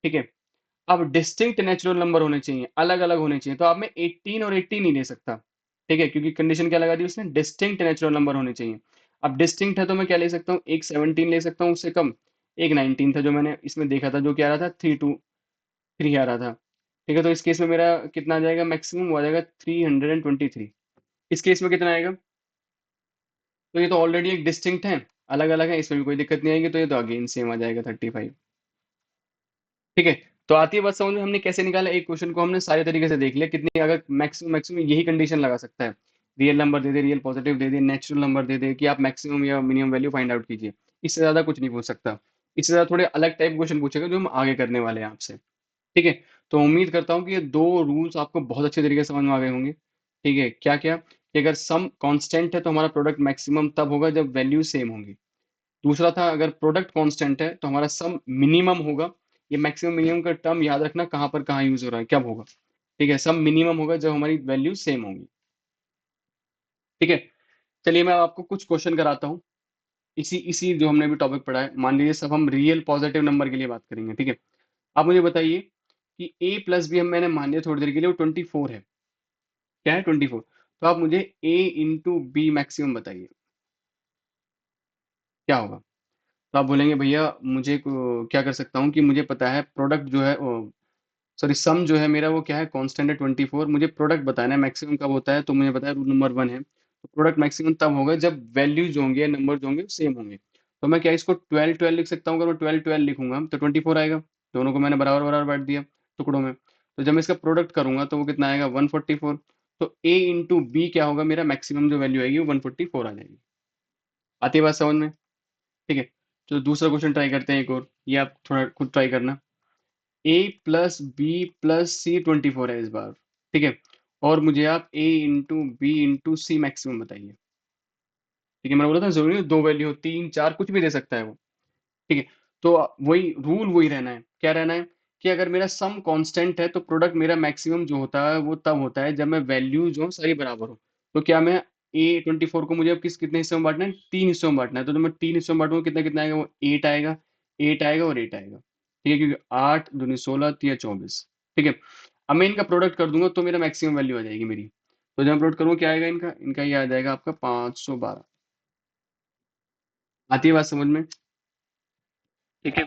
ठीक है। अब डिस्टिंक्ट नेचुरल नंबर होने चाहिए, अलग अलग होने चाहिए, तो अब मैं 18 और 80 नहीं ले सकता। ठीक है, क्योंकि कंडीशन क्या लगा दी उसने, डिस्टिंक्ट नेचुरल नंबर होने चाहिए। अब डिस्टिंक्ट है तो मैं क्या ले सकता हूँ, एक 17 ले सकता हूँ उससे कम, एक 19 था जो मैंने इसमें देखा था, जो क्या आ रहा था, 323 आ रहा था। ठीक है, तो इस केस में मेरा कितना आ जाएगा, मैक्सिमम आ जाएगा 323। इस केस में कितना आएगा, तो ये तो ऑलरेडी एक डिस्टिंक्ट है, अलग अलग है, इसमें भी कोई दिक्कत नहीं आएगी, तो ये तो अगेन सेम आ जाएगा 35। ठीक है। तो आती है बात समझ में, हमने कैसे निकाला, एक क्वेश्चन को हमने सारे तरीके से देख लिया, कितनी अगर मैक्सिमम मैक्सिमम यही कंडीशन लगा सकता है, रियल नंबर दे दे, रियल पॉजिटिव दे दे, नेचुरल नंबर दे दे, कि आप मैक्सिमम या मिनिमम वैल्यू फाइंड आउट कीजिए। इससे ज्यादा कुछ नहीं पूछ सकता। इससे ज्यादा थोड़े अलग टाइप क्वेश्चन पूछेगा जो हम आगे करने वाले हैं आपसे। ठीक है। तो उम्मीद करता हूँ कि ये दो रूल्स आपको बहुत अच्छे तरीके से समझ में आ गए होंगे। ठीक है, क्या क्या, कि अगर सम कांस्टेंट है तो हमारा प्रोडक्ट मैक्सिमम तब होगा जब वैल्यू सेम होंगी। दूसरा था, अगर प्रोडक्ट कांस्टेंट है तो हमारा सम मिनिमम होगा। ये मैक्सिमम मिनिमम का टर्म याद रखना, कहाँ पर कहाँ यूज हो रहा है, कब होगा। ठीक है, सम मिनिमम होगा जब हमारी वैल्यू सेम होंगी। ठीक है। चलिए मैं आपको कुछ क्वेश्चन कराता हूँ, इसी इसी जो हमने भी टॉपिक पढ़ा है। मान लीजिए सब हम रियल पॉजिटिव नंबर के लिए बात करेंगे। ठीक है। आप मुझे बताइए कि ए प्लस बी हम मैंने मान लिया थोड़ी देर के लिए, वो 24 है। क्या है, 24। तो आप मुझे ए इंटू बी मैक्सिमम बताइए, क्या होगा। तो आप बोलेंगे भैया क्या कर सकता हूँ, कि मुझे पता है प्रोडक्ट जो है, सॉरी सम जो है मेरा वो क्या है, कांस्टेंट है 24, मुझे प्रोडक्ट बताना है मैक्सिमम कब होता है, तो मुझे पता है रूल नंबर 1 है, तो प्रोडक्ट मैक्सिमम तब होगा जब वैल्यूज होंगे, नंबर जो होंगे सेम होंगे। तो मैं क्या इसको 12 12 लिख सकता हूँ, अगर मैं 12 12 लिखूंगा तो 24 आएगा। दोनों को मैंने बराबर बराबर बांट दिया टुकड़ों में। तो जब मैं इसका प्रोडक्ट करूंगा तो वो कितना आएगा, 144। तो ए इंटू बी क्या होगा, मेरा मैक्सिमम जो वैल्यू आएगी वो 144 आ जाएगी। आती है बात समझ में? ठीक है। तो दूसरा क्वेश्चन ट्राई करते हैं एक और, ये आप थोड़ा खुद ट्राई करना। ए प्लस बी प्लस सी 24 है इस बार। ठीक है। और मुझे आप ए इंटू बी इंटू सी मैक्सिमम बताइए। ठीक है, मैंने बोला था जरूरी नहीं दो वैल्यू हो, तीन चार कुछ भी दे सकता है वो। ठीक है। तो वही रूल वही रहना है, क्या रहना है, कि अगर मेरा सम कांस्टेंट है तो प्रोडक्ट मेरा मैक्सिमम जो होता है वो तब होता है जब मैं वैल्यू जो सारी बराबर हो। तो क्या मैं A 24 को मुझे अब कितने हिस्सों में बांटना है, तीन हिस्सों में बांटना है, तो जब मैं तीन हिस्सों में बांटूंगा कितना कितना आएगा, वो 8 आएगा, 8 आएगा और 8 आएगा। ठीक है, क्योंकि 8 दूनी 16 तिया 24। ठीक है। अब मैं इनका प्रोडक्ट कर दूंगा तो मेरा मैक्सिमम वैल्यू आ जाएगी मेरी। तो जब मैं प्रोडक्ट करूंगा क्या आएगा, इनका इनका ये आ जाएगा आपका 512। आती है बात समझ में? ठीक है।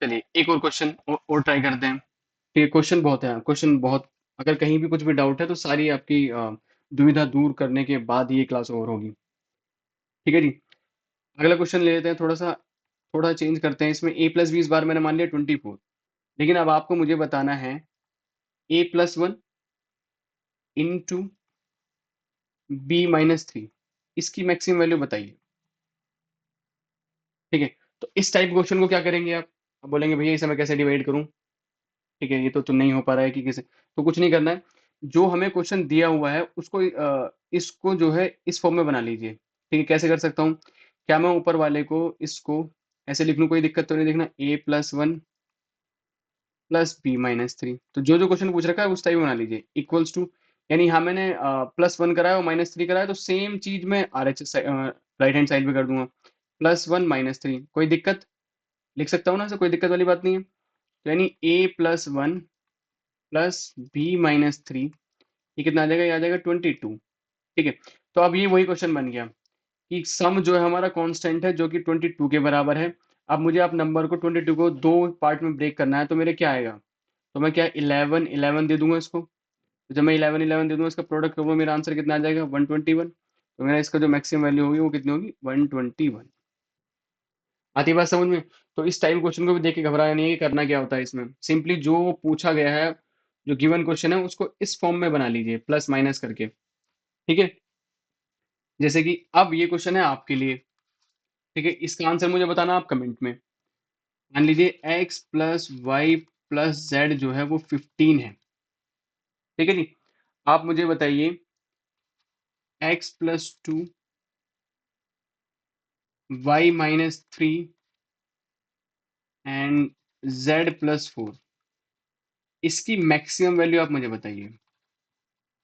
चलिए एक और क्वेश्चन और ट्राई करते हैं। ठीक है, क्वेश्चन बहुत है, क्वेश्चन बहुत। अगर कहीं भी कुछ भी डाउट है तो सारी आपकी दुविधा दूर करने के बाद ये क्लास ओवर होगी। ठीक है जी। अगला क्वेश्चन ले लेते हैं, थोड़ा चेंज करते हैं इसमें। ए प्लस बी इस बार मैंने मान लिया 24, लेकिन अब आपको मुझे बताना है A plus one into B minus three, इसकी मैक्सिमम वैल्यू बताइए। ठीक है, तो इस टाइप क्वेश्चन को क्या करेंगे आप? अब बोलेंगे भैया इसे मैं कैसे डिवाइड करूं? ठीक है, ये तो नहीं हो पा रहा है कि कैसे। तो कुछ नहीं करना है, जो हमें क्वेश्चन दिया हुआ है उसको इसको जो है इस फॉर्म में बना लीजिए। ठीक है, कैसे कर सकता हूँ? क्या मैं ऊपर वाले को इसको ऐसे लिख लूँ? कोई दिक्कत तो नहीं, देखना A plus one plus B minus three. तो जो जो क्वेश्चन पूछ रखा है उस टाइप बना लीजिए, इक्वल्स टू। यानी हाँ मैंने प्लस वन कराया और माइनस थ्री कराया, तो सेम चीज मैं R H right hand side पे कर दूंगा, प्लस वन माइनस थ्री। कोई दिक्कत? लिख सकता हूँ ना, ऐसे कोई दिक्कत वाली बात नहीं है। तो यानी A plus one plus B minus three, ये कितना आ जाएगा? ये आ जाएगा 22। ठीक है, तो अब ये वही क्वेश्चन बन गया कि सम जो है हमारा कांस्टेंट है जो कि 22 के बराबर है। अब मुझे आप नंबर को 22 को दो पार्ट में ब्रेक करना है, तो मेरे क्या आएगा? तो मैं क्या 11 11 दे दूंगा इसको। तो जब मैं 11 11 दे दूंगा, इसका प्रोडक्ट करूंगा, मेरा आंसर कितना आ जाएगा? 121। तो मेरा इसका जो मैक्सिमम वैल्यू होगी वो कितनी होगी? 121। आती बात समझ में? तो इस टाइप क्वेश्चन को भी देख के घबराना नहीं है कि करना क्या होता है इसमें। सिंपली जो पूछा गया है, जो गिवन क्वेश्चन है, उसको इस फॉर्म में बना लीजिए, प्लस माइनस करके। ठीक है, जैसे कि अब ये क्वेश्चन है आपके लिए। ठीक है, इसका आंसर मुझे बताना आप कमेंट में। मान लीजिए x plus y plus z जो है वो 15 है। ठीक है जी, आप मुझे बताइए x plus two y minus three and z plus four, इसकी मैक्सिमम वैल्यू आप मुझे बताइए।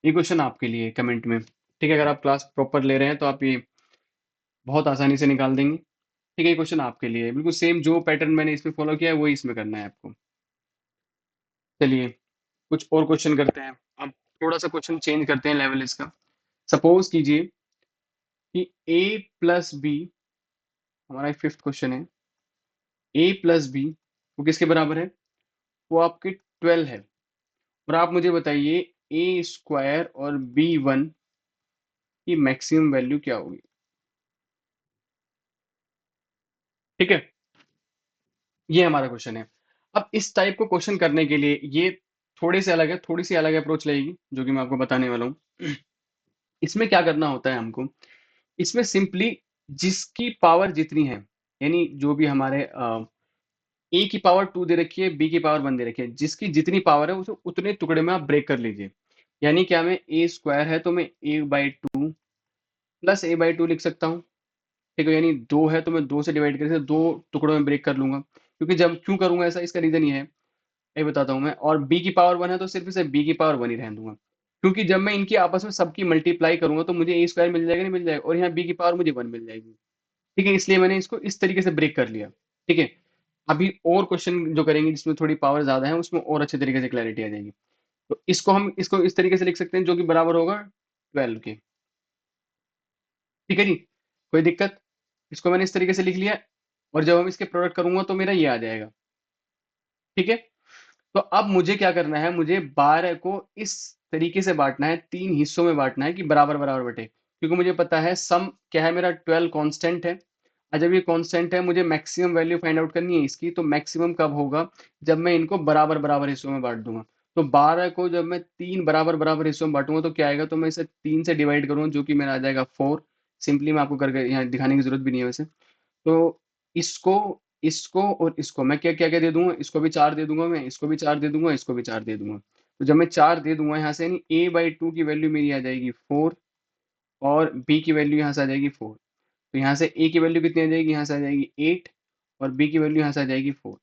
ये क्वेश्चन आपके लिए कमेंट में। ठीक है, अगर आप क्लास प्रॉपर ले रहे हैं तो आप ये बहुत आसानी से निकाल देंगे। ठीक है, ये क्वेश्चन आपके लिए बिल्कुल सेम जो पैटर्न मैंने इसमें फॉलो किया है वही इसमें करना है आपको। चलिए कुछ और क्वेश्चन करते हैं। अब थोड़ा सा क्वेश्चन चेंज करते हैं लेवल इसका। सपोज कीजिए कि a प्लस बी, हमारा फिफ्थ क्वेश्चन है, a प्लस बी वो किसके बराबर है? वो आपके 12 है। और आप मुझे बताइए ए स्क्वायर और बी वन की मैक्सिमम वैल्यू क्या होगी? ठीक है, ये हमारा क्वेश्चन है। अब इस टाइप को क्वेश्चन करने के लिए ये थोड़े से अलग है, थोड़ी सी अलग अप्रोच लगेगी जो कि मैं आपको बताने वाला हूँ। इसमें क्या करना होता है हमको? इसमें सिंपली जिसकी पावर जितनी है, यानी जो भी हमारे ए की पावर टू दे रखी है, बी की पावर वन दे रखी है, जिसकी जितनी पावर है उसे उतने टुकड़े में आप ब्रेक कर लीजिए। यानी क्या, मैं ए स्क्वायर है तो मैं A by two plus A by two लिख सकता हूँ। ठीक है, यानी दो है तो मैं दो से डिवाइड करके दो टुकड़ों में ब्रेक कर लूंगा। क्योंकि जब क्यों करूंगा ऐसा, इसका रीजन ये है, ये बताता हूँ मैं। और बी की पावर वन है तो सिर्फ इसे बी की पावर वन ही रहने दूंगा। क्योंकि जब मैं इनकी आपस में सबकी मल्टीप्लाई करूंगा तो मुझे ए स्क्वायर मिल जाएगा, नहीं मिल जाएगा, और यहाँ बी की पावर मुझे वन मिल जाएगी। ठीक है, इसलिए मैंने इसको इस तरीके से ब्रेक कर लिया। ठीक है, अभी और क्वेश्चन जो करेंगे जिसमें थोड़ी पावर ज्यादा है उसमें और अच्छे तरीके से क्लैरिटी आ जाएगी। तो इसको इस तरीके से लिख सकते हैं जो कि बराबर होगा 12 के। ठीक है जी, कोई दिक्कत? इसको मैंने इस तरीके से लिख लिया, और जब हम इसके प्रोडक्ट करूंगा तो मेरा ये आ जाएगा। ठीक है, तो अब मुझे क्या करना है? मुझे 12 को इस तरीके से बांटना है, तीन हिस्सों में बांटना है कि बराबर बराबर बटे। क्योंकि मुझे पता है सम क्या है, मेरा 12 कांस्टेंट है। और जब ये कांस्टेंट है, मुझे मैक्सिमम वैल्यू फाइंड आउट करनी है इसकी। तो मैक्सिमम कब होगा? जब मैं इनको बराबर बराबर हिस्सों में बांट दूंगा। तो 12 को जब मैं तीन बराबर बराबर हिस्सों में बांटूंगा तो क्या आएगा? तो मैं इसे तीन से डिवाइड करूंगा जो कि मेरा आ जाएगा 4। सिंपली मैं आपको करके यहाँ दिखाने की जरूरत भी नहीं है वैसे। तो इसको इसको और इसको मैं क्या क्या क्या दे दूंगा? इसको भी चार दे दूंगा, मैं इसको भी चार दे दूंगा, इसको भी चार दे दूंगा। तो जब मैं चार दे दूंगा यहाँ से, यानी ए बाई टू की वैल्यू मेरी आ जाएगी 4, और बी की वैल्यू यहाँ से आ जाएगी 4। तो यहाँ से ए की वैल्यू कितनी आ जाएगी? यहाँ से आ जाएगी 8, और बी की वैल्यू यहाँ से आ जाएगी 4।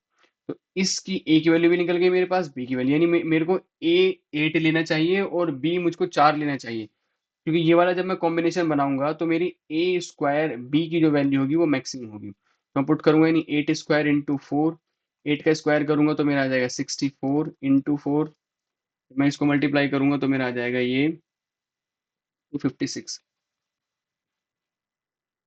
तो इसकी ए की वैल्यू भी निकल गई मेरे पास, बी की वैल्यू, यानी मेरे को ए 8 लेना चाहिए और बी मुझको 4 लेना चाहिए। क्योंकि ये वाला जब मैं कॉम्बिनेशन बनाऊंगा तो मेरी ए स्क्वायर बी की जो वैल्यू होगी वो मैक्सिमम होगी। तो मैं पुट करूंगा, यानी 8 स्क्वायर इंटू फोर, 8 का स्क्वायर करूंगा तो मेरा आ जाएगा 64 इंटू फोर। मैं इसको मल्टीप्लाई करूंगा तो मेरा आ जाएगा ये 256।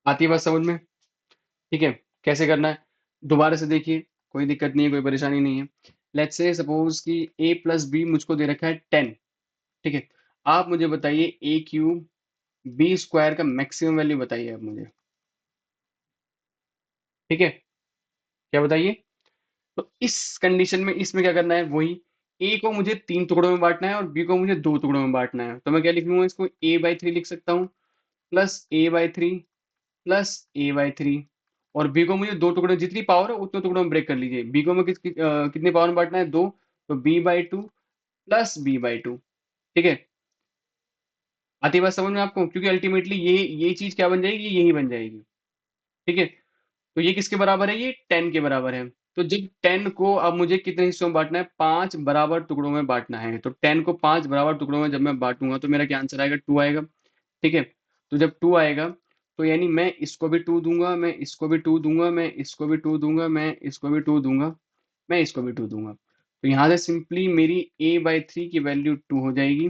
आती है बात समझ में? ठीक है, कैसे करना है दोबारा से देखिए, कोई दिक्कत नहीं है, कोई परेशानी नहीं है। लेट्स से सपोज कि a प्लस बी मुझको दे रखा है 10। ठीक है, आप मुझे बताइए ए क्यूब बी स्क्वायर का मैक्सिमम वैल्यू बताइए आप मुझे। ठीक है, क्या बताइए? तो इस कंडीशन में इसमें क्या करना है, वही ए को मुझे 3 टुकड़ों में बाँटना है और बी को मुझे 2 टुकड़ों में बाँटना है। तो मैं क्या लिख लूँगा इसको, a/3 लिख सकता हूँ, प्लस a/3 प्लस a/3, और बी को मुझे 2 टुकड़े, जितनी पावर है उतने टुकड़ों में ब्रेक कर लीजिए। बी को मैं कितनी पावर में बाँटना है, 2, तो b/2 प्लस b/2। ठीक है? आती है बात समझ में आपको? क्योंकि अल्टीमेटली ये चीज़ क्या बन जाएगी, यही बन जाएगी। ठीक है? तो ये किसके बराबर है, ये 10 के बराबर है। तो जब 10 को अब मुझे कितने हिस्सों में बांटना है, 5 बराबर टुकड़ों में बांटना है। तो 10 को 5 बराबर टुकड़ों में जब मैं बांटूंगा तो मेरा क्या आंसर आएगा, 2 आएगा। ठीक है, तो जब 2 आएगा तो यानी मैं इसको भी 2 दूंगा, मैं इसको भी 2 दूंगा, मैं इसको भी 2 दूंगा, मैं इसको भी 2 दूंगा, मैं इसको भी 2 दूंगा। तो यहाँ से सिंपली मेरी a/3 की वैल्यू 2 हो जाएगी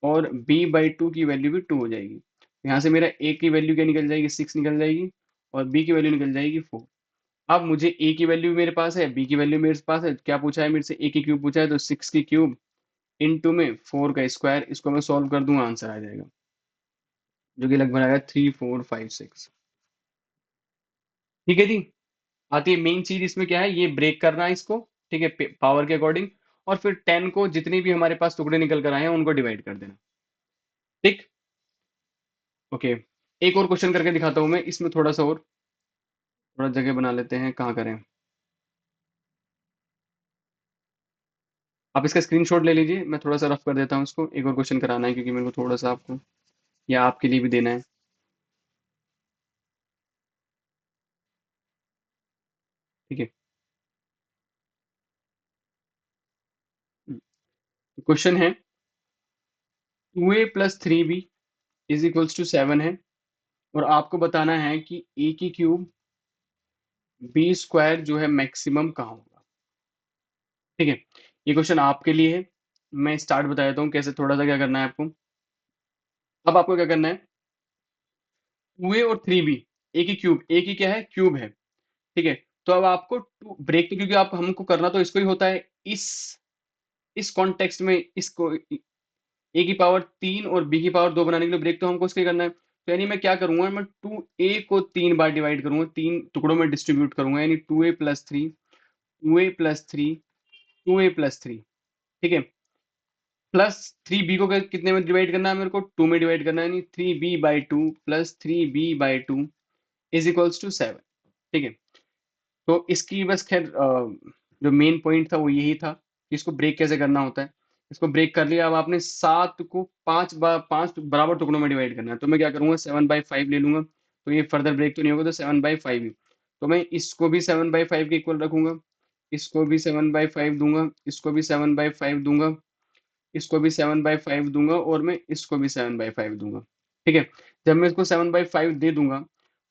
और b/2 की वैल्यू भी 2 हो जाएगी। तो यहाँ से मेरा a की वैल्यू क्या निकल जाएगी, 6 निकल जाएगी, और b की वैल्यू निकल जाएगी 4। अब मुझे ए की वैल्यू मेरे पास है, बी की वैल्यू मेरे पास है, क्या पूछा है मेरे से, ए की क्यूब पूछा है, तो 6 की क्यूब इनटू में 4 का स्क्वायर, इसको मैं सॉल्व कर दूंगा, आंसर आ जाएगा, जो कि लगभग आएगा 3, 4, 5, 6। ठीक है जी। आती है मेन चीज, इसमें क्या है, ये ब्रेक करना है इसको, ठीक है, पावर के अकॉर्डिंग, और फिर 10 को जितने भी हमारे पास टुकड़े निकल कर आए हैं उनको डिवाइड कर देना। ठीक, ओके। एक और क्वेश्चन करके दिखाता हूँ मैं, इसमें थोड़ा सा और थोड़ा जगह बना लेते हैं, कहाँ करें। आप इसका स्क्रीनशॉट ले लीजिए, मैं थोड़ा सा रफ कर देता हूँ इसको, एक और क्वेश्चन कराना है क्योंकि मेरे को थोड़ा सा आपको या आपके लिए भी देना है। ठीक है, क्वेश्चन है 2a plus 3b is equals to 7 है, और आपको बताना है कि a की क्यूब बी स्क्वायर जो है मैक्सिमम कहाँ होगा। ठीक है, ये क्वेश्चन आपके लिए है। मैं स्टार्ट बता देता हूँ कैसे, थोड़ा सा क्या करना है आपको। अब आपको क्या करना है, 2a और 3b, a की क्यूब, a की क्या है, क्यूब है। ठीक है, तो अब आपको ब्रेक तो, क्योंकि आप हमको करना तो इसको ही होता है, इस कॉन्टेक्स्ट में इसको ए की पावर 3 और बी की पावर 2 बनाने के लिए ब्रेक तो हमको इसके करना है। तो यानी मैं क्या करूंगा, मैं 2a को 3 बार डिवाइड करूंगा, 3 टुकड़ों में डिस्ट्रीब्यूट करूंगा, यानी 2a+3, 2a+3, ठीक है, प्लस 3b को कितने में डिवाइड करना है, मेरे को 2 में डिवाइड करना है, यानी 3b/2 plus 3b/2 is equals to 7। ठीक है, तो इसकी बस खैर जो मेन पॉइंट था वो यही था कि इसको ब्रेक कैसे करना होता है। इसको ब्रेक कर लिया, अब आपने 7 को 5 बराबर टुकड़ों में डिवाइड करना है, तो मैं क्या करूंगा, 7/5 ले लूंगा, तो ये फर्दर ब्रेक तो नहीं होगा, तो 7/5 ही। तो मैं इसको भी 7/5 के इक्वल रखूंगा, इसको भी 7/5 दूंगा, इसको भी 7/5 दूंगा, इसको भी 7/5 दूंगा, और मैं इसको भी 7/5 दूंगा। ठीक है, जब मैं इसको 7/5 दे दूंगा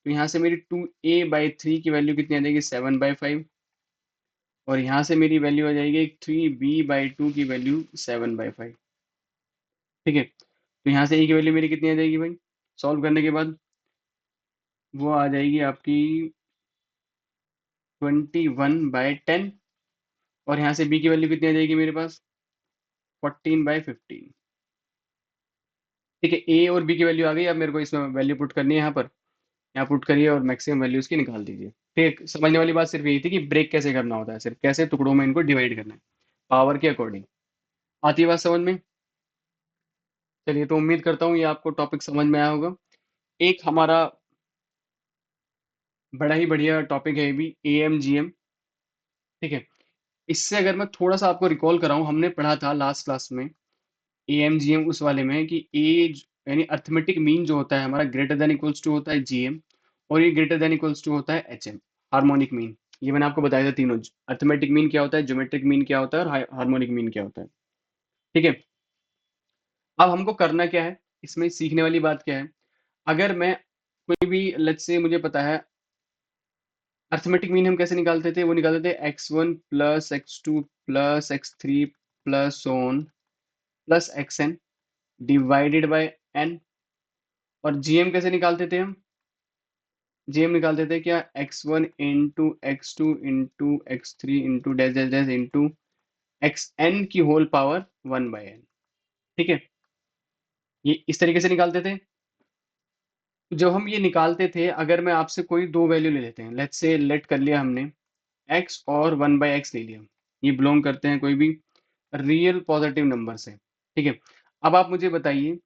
तो यहाँ से मेरी 2a/3 की वैल्यू कितनी आ जाएगी, 7/5, और यहाँ से मेरी वैल्यू आ जाएगी 3b/2 की वैल्यू 7/5। ठीक है, तो यहाँ से a की वैल्यू मेरी कितनी आ जाएगी भाई, सॉल्व करने के बाद वो आ जाएगी आपकी 21/10, और यहाँ से b की वैल्यू कितनी आ जाएगी मेरे पास, 14/15। ठीक है, ए और बी की वैल्यू आ गई, अब मेरे को इसमें वैल्यू पुट करनी है, यहाँ पुट करिए और मैक्सिमम वैल्यू इसकी निकाल दीजिए। ठीक है, समझने वाली बात सिर्फ यही थी कि ब्रेक कैसे करना होता है, सिर्फ कैसे टुकड़ों में इनको डिवाइड करना है, पावर के अकॉर्डिंग। आती है बात समझ में? चलिए, तो उम्मीद करता हूँ ये आपको टॉपिक समझ में आया होगा। एक हमारा बड़ा ही बढ़िया टॉपिक है ये भी, AMGM। ठीक है, इससे अगर मैं थोड़ा सा आपको रिकॉल कराऊं, हमने पढ़ा था लास्ट क्लास में AMGM उस वाले में कि एज यानी अर्थमेटिक मीन जो होता है हमारा, ग्रेटर देन इक्वल्स टू होता है GM, और ये ग्रेटर देन इक्वल्स टू होता है HM, हार्मोनिक मीन। ये मैंने आपको बताया था तीनों, अर्थमेटिक मीन क्या होता है, ज्योमेट्रिक मीन क्या होता है, और हार्मोनिक मीन क्या होता है। ठीक है, अब हमको करना क्या है, इसमें सीखने वाली बात क्या है, अगर मैं कोई भी, लेट्स से मुझे पता है अर्थमेटिक मीन हम कैसे निकालते थे, वो निकालते थे x1 plus x2 plus x3 plus one plus xn divided by n। और जीएम कैसे निकालते थे हम, जीएम निकालते थे क्या, x1 into x2 into x3 into dash dash dash into xn की होल पावर 1/n। ठीक है, ये इस तरीके से निकालते थे। तो जब हम ये निकालते थे, अगर मैं आपसे कोई दो वैल्यू ले लेते हैं, लेट्स से लेट कर लिया हमने एक्स और 1/x ले लिया, ये बिलोंग करते हैं कोई भी रियल पॉजिटिव नंबर से, ठीक है। अब आप मुझे बताइए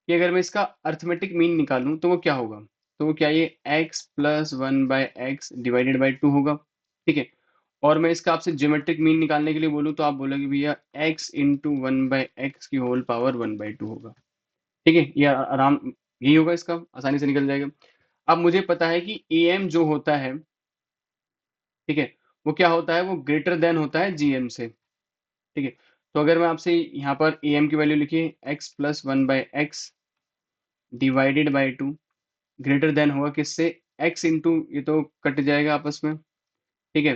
कि अगर मैं इसका अर्थमेटिक मीन निकालूं तो वो क्या होगा। तो वो क्या, ये x plus 1/x divided by 2 होगा, ठीक है। और मैं इसका आपसे ज्योमेट्रिक मीन निकालने के लिए बोलूँ तो आप बोलोगे भैया x इंटू 1/x की होल पावर 1/2 होगा, ठीक है। ये आराम, यही होगा, इसका आसानी से निकल जाएगा। अब मुझे पता है कि am जो होता है, ठीक है, वो क्या होता है, वो ग्रेटर देन होता है gm से, ठीक है। तो अगर मैं आपसे यहाँ पर am की वैल्यू लिखिए x plus 1/x divided by 2, greater than होगा किससे, x इंटू, ये तो कट जाएगा आपस में, ठीक है।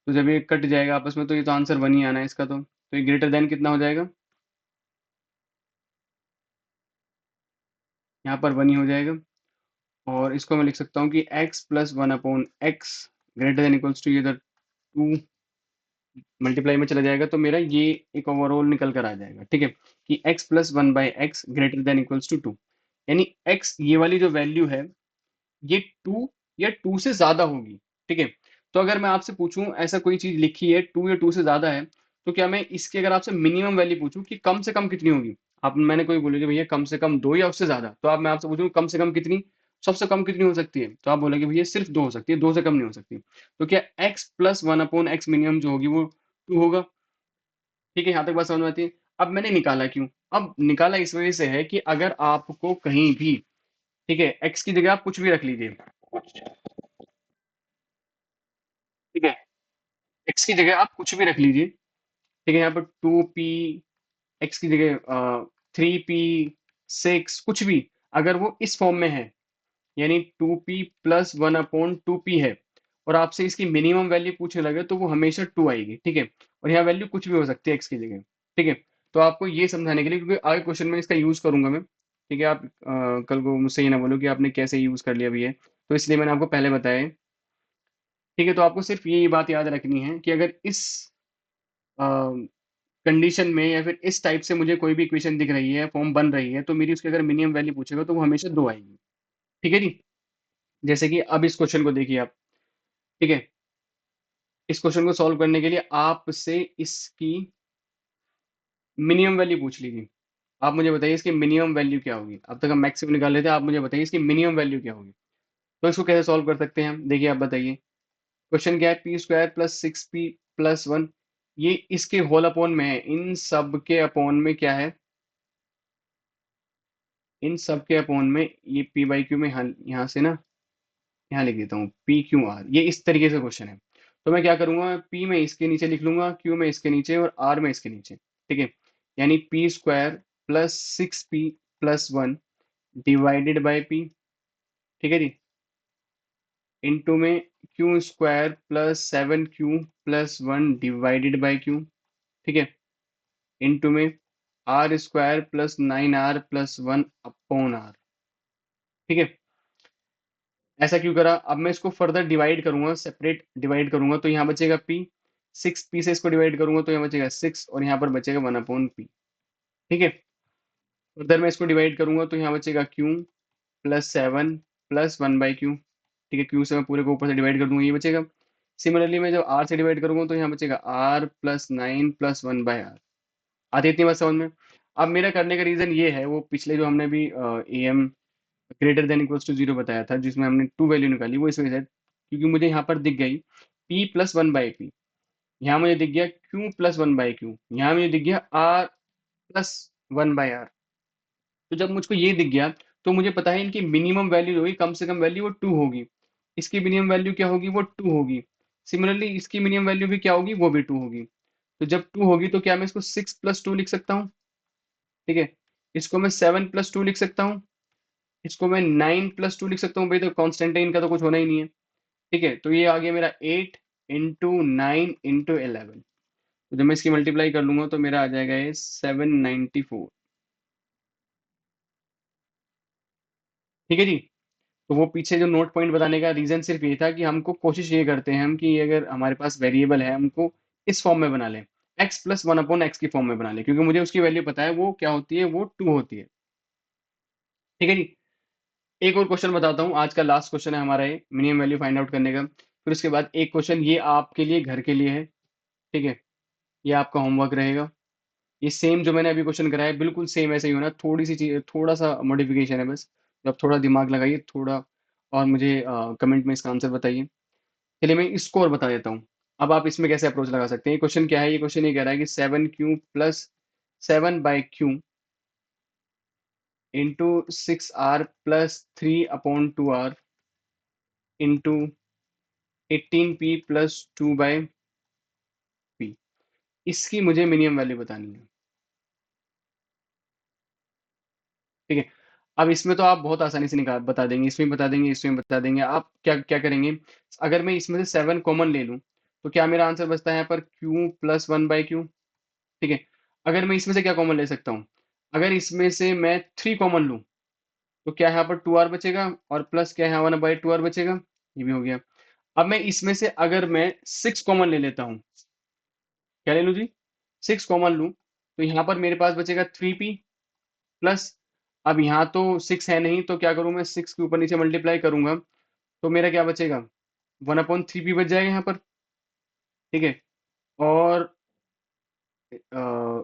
तो जब ये कट जाएगा आपस में तो ये तो आंसर 1 ही आना है इसका, तो ये ग्रेटर देन कितना हो जाएगा, यहाँ पर 1 ही हो जाएगा। और इसको मैं लिख सकता हूँ कि x plus 1/x greater than equals to, ये इधर 2 मल्टीप्लाई में चला जाएगा, तो मेरा ये एक ओवरऑल निकल कर आ जाएगा, ठीक है, कि x plus 1/x greater than equals to 2, यानी x ये वाली जो वैल्यू है ये 2 या 2 से ज्यादा होगी, ठीक है। तो अगर मैं आपसे पूछूं ऐसा कोई चीज लिखी है 2 या 2 से ज्यादा है, तो क्या मैं इसकी अगर आपसे मिनिमम वैल्यू पूछूं कि कम से कम कितनी होगी, आप मैंने कोई बोलोगे भैया कम से कम 2 या उससे ज्यादा, तो आप मैं आपसे पूछूं कम से कम कितनी, सबसे कम कितनी हो सकती है, तो आप बोलोगे भैया सिर्फ 2 हो सकती है, 2 से कम नहीं हो सकती। तो क्या x प्लस 1/x मिनिमम जो होगी वो 2 होगा, ठीक है। यहाँ तक बात समझ में आती है। अब मैंने निकाला क्यों, अब निकाला इस वजह से है कि अगर आपको कहीं भी, ठीक है, x की जगह आप कुछ भी रख लीजिए, ठीक है, एक्स की जगह आप कुछ भी रख लीजिए, ठीक है। यहाँ पर 2p, एक्स की जगह 3p, 6, कुछ भी, अगर वो इस फॉर्म में है, यानी 2p प्लस 1/2p है, और आपसे इसकी मिनिमम वैल्यू पूछने लगे तो वो हमेशा 2 आएगी, ठीक है। और यहाँ वैल्यू कुछ भी हो सकती है एक्स की जगह, ठीक है। तो आपको ये समझाने के लिए, क्योंकि आगे क्वेश्चन में इसका यूज करूंगा मैं, ठीक है, आप कल को मुझसे ये ना बोलो कि आपने कैसे यूज कर लिया भी है, तो इसलिए मैंने आपको पहले बताया है, ठीक है। तो आपको सिर्फ ये बात याद रखनी है कि अगर इस कंडीशन में या फिर इस टाइप से मुझे कोई भी इक्वेशन दिख रही है, फॉर्म बन रही है, तो मेरी उसकी अगर मिनिमम वैल्यू पूछेगा तो वो हमेशा 2 आएगी, ठीक है जी। जैसे कि अब इस क्वेश्चन को देखिए आप, ठीक है, इस क्वेश्चन को सॉल्व करने के लिए आपसे इसकी मिनिमम वैल्यू पूछ ली थी। आप मुझे बताइए इसकी मिनिमम वैल्यू क्या होगी, अब तक हम मैक्सिमम निकाल लेते हैं, आप मुझे बताइए इसकी मिनिमम वैल्यू क्या होगी। तो इसको कैसे सॉल्व कर सकते हैं हम, देखिए आप बताइए। क्वेश्चन क्या है, P square plus 6p plus 1, ये इसके होल अपॉन में है, इन सब के अपॉन में क्या है, इन सब के अपॉन में ये पी बाई क्यू में, यहाँ से ना यहाँ लिख देता हूँ पी क्यू आर, ये इस तरीके से क्वेश्चन है। तो मैं क्या करूंगा, पी में इसके नीचे लिख लूंगा, क्यू में इसके नीचे और आर में इसके नीचे, ठीक है। यानी p square plus 6p plus 1 divided by p, ठीक है जी, इंटू में q square plus 7q plus 1 divided by q, ठीक है, इंटू में r square plus 9r plus 1 upon r, ठीक है। ऐसा क्यों करा, अब मैं इसको फर्दर डिवाइड करूंगा, सेपरेट डिवाइड करूंगा, तो यहाँ बचेगा p, 6p से इसको डिवाइड करूंगा तो यहाँ बचेगा 6, और यहाँ पर बचेगा 1/p, ठीक है। फर्दर मैं इसको डिवाइड करूंगा तो यहाँ बचेगा q प्लस 7 प्लस 1/q, ठीक है, q से मैं पूरे को ऊपर से डिवाइड कर दूंगा, ये बचेगा। सिमिलरली मैं जब r से डिवाइड करूंगा तो यहाँ बचेगा r प्लस 9 प्लस 1/r। आती है इतनी बात समझ में। अब मेरा करने का रीजन ये है, वो पिछले जो हमने भी am greater than equals to 0 बताया था, जिसमें हमने 2 वैल्यू निकाली, वो इस वजह से, क्योंकि मुझे यहाँ पर दिख गई p प्लस 1/p, यहाँ मुझे दिख गया q प्लस 1/q, यहाँ मुझे दिख गया r प्लस 1/r। तो जब मुझको ये दिख गया तो मुझे पता है इनकी मिनिमम वैल्यू होगी, कम से कम वैल्यू वो 2 होगी, इसकी मिनिमम वैल्यू क्या होगी, वो 2 होगी। सिमिलरली इसकी मिनिमम वैल्यू भी क्या होगी, वो भी 2 होगी। तो जब 2 होगी तो क्या मैं इसको 6 प्लस 2 लिख सकता हूँ, ठीक है। इसको मैं 7 प्लस 2 लिख सकता हूँ, इसको मैं 9 प्लस 2 लिख सकता हूँ, भाई तो कांस्टेंट है इनका, तो कुछ होना ही नहीं है, ठीक है। तो ये आ गया मेरा 8 इंटू 9 इंटू 11, तो जब मैं इसकी मल्टीप्लाई कर लूंगा तो मेरा आ जाएगा ये 794, ठीक है जी। तो वो पीछे जो नोट पॉइंट बताने का रीजन सिर्फ ये था कि हमको कोशिश ये करते हैं हम कि अगर हमारे पास वेरिएबल है हमको इस फॉर्म में बना लें, x प्लस 1/x की फॉर्म में बना लें, क्योंकि मुझे उसकी वैल्यू पता है वो क्या होती है, वो 2 होती है, ठीक है जी। एक और क्वेश्चन बताता हूँ, आज का लास्ट क्वेश्चन है हमारा ये मिनिमम वैल्यू फाइंड आउट करने का। फिर उसके बाद एक क्वेश्चन ये आपके लिए घर के लिए है, ठीक है, ये आपका होमवर्क रहेगा। ये सेम जो मैंने अभी क्वेश्चन कराया है, बिल्कुल सेम ऐसे ही होना, थोड़ी सी चीज, थोड़ा सा मॉडिफिकेशन है बस। तो आप थोड़ा दिमाग लगाइए थोड़ा, और मुझे कमेंट में इसका आंसर बताइए। चलिए मैं इसको और बता देता हूँ। अब आप इसमें कैसे अप्रोच लगा सकते हैं। ये क्वेश्चन क्या है, ये क्वेश्चन ये कह रहा है कि 7 क्यू प्लस 7/क्यू into 6r plus 3/2r into 18p plus 2/p, इसकी मुझे मिनिमम वैल्यू बतानी है। ठीक है, अब इसमें तो आप बहुत आसानी से निकाल बता देंगे, इसमें बता देंगे, इसमें बता देंगे। आप क्या क्या करेंगे, अगर मैं इसमें से 7 कॉमन ले लूं तो क्या मेरा आंसर बचता है यहाँ पर q+1/q। ठीक है, अगर मैं इसमें से क्या कॉमन ले सकता हूँ, अगर इसमें से मैं 3 कॉमन लूं तो क्या यहाँ पर 2r बचेगा, और प्लस क्या है 1/2r बचेगा, ये भी हो गया। अब मैं इसमें से अगर मैं 6 कॉमन ले लेता हूँ, क्या ले लूँ जी, 6 कॉमन लूँ, तो यहाँ पर मेरे पास बचेगा 3p प्लस, अब यहाँ तो 6 है नहीं, तो क्या करूँ मैं, 6 के ऊपर नीचे मल्टीप्लाई करूंगा तो मेरा क्या बचेगा, 1/3p बच जाएगा यहाँ पर। ठीक है, और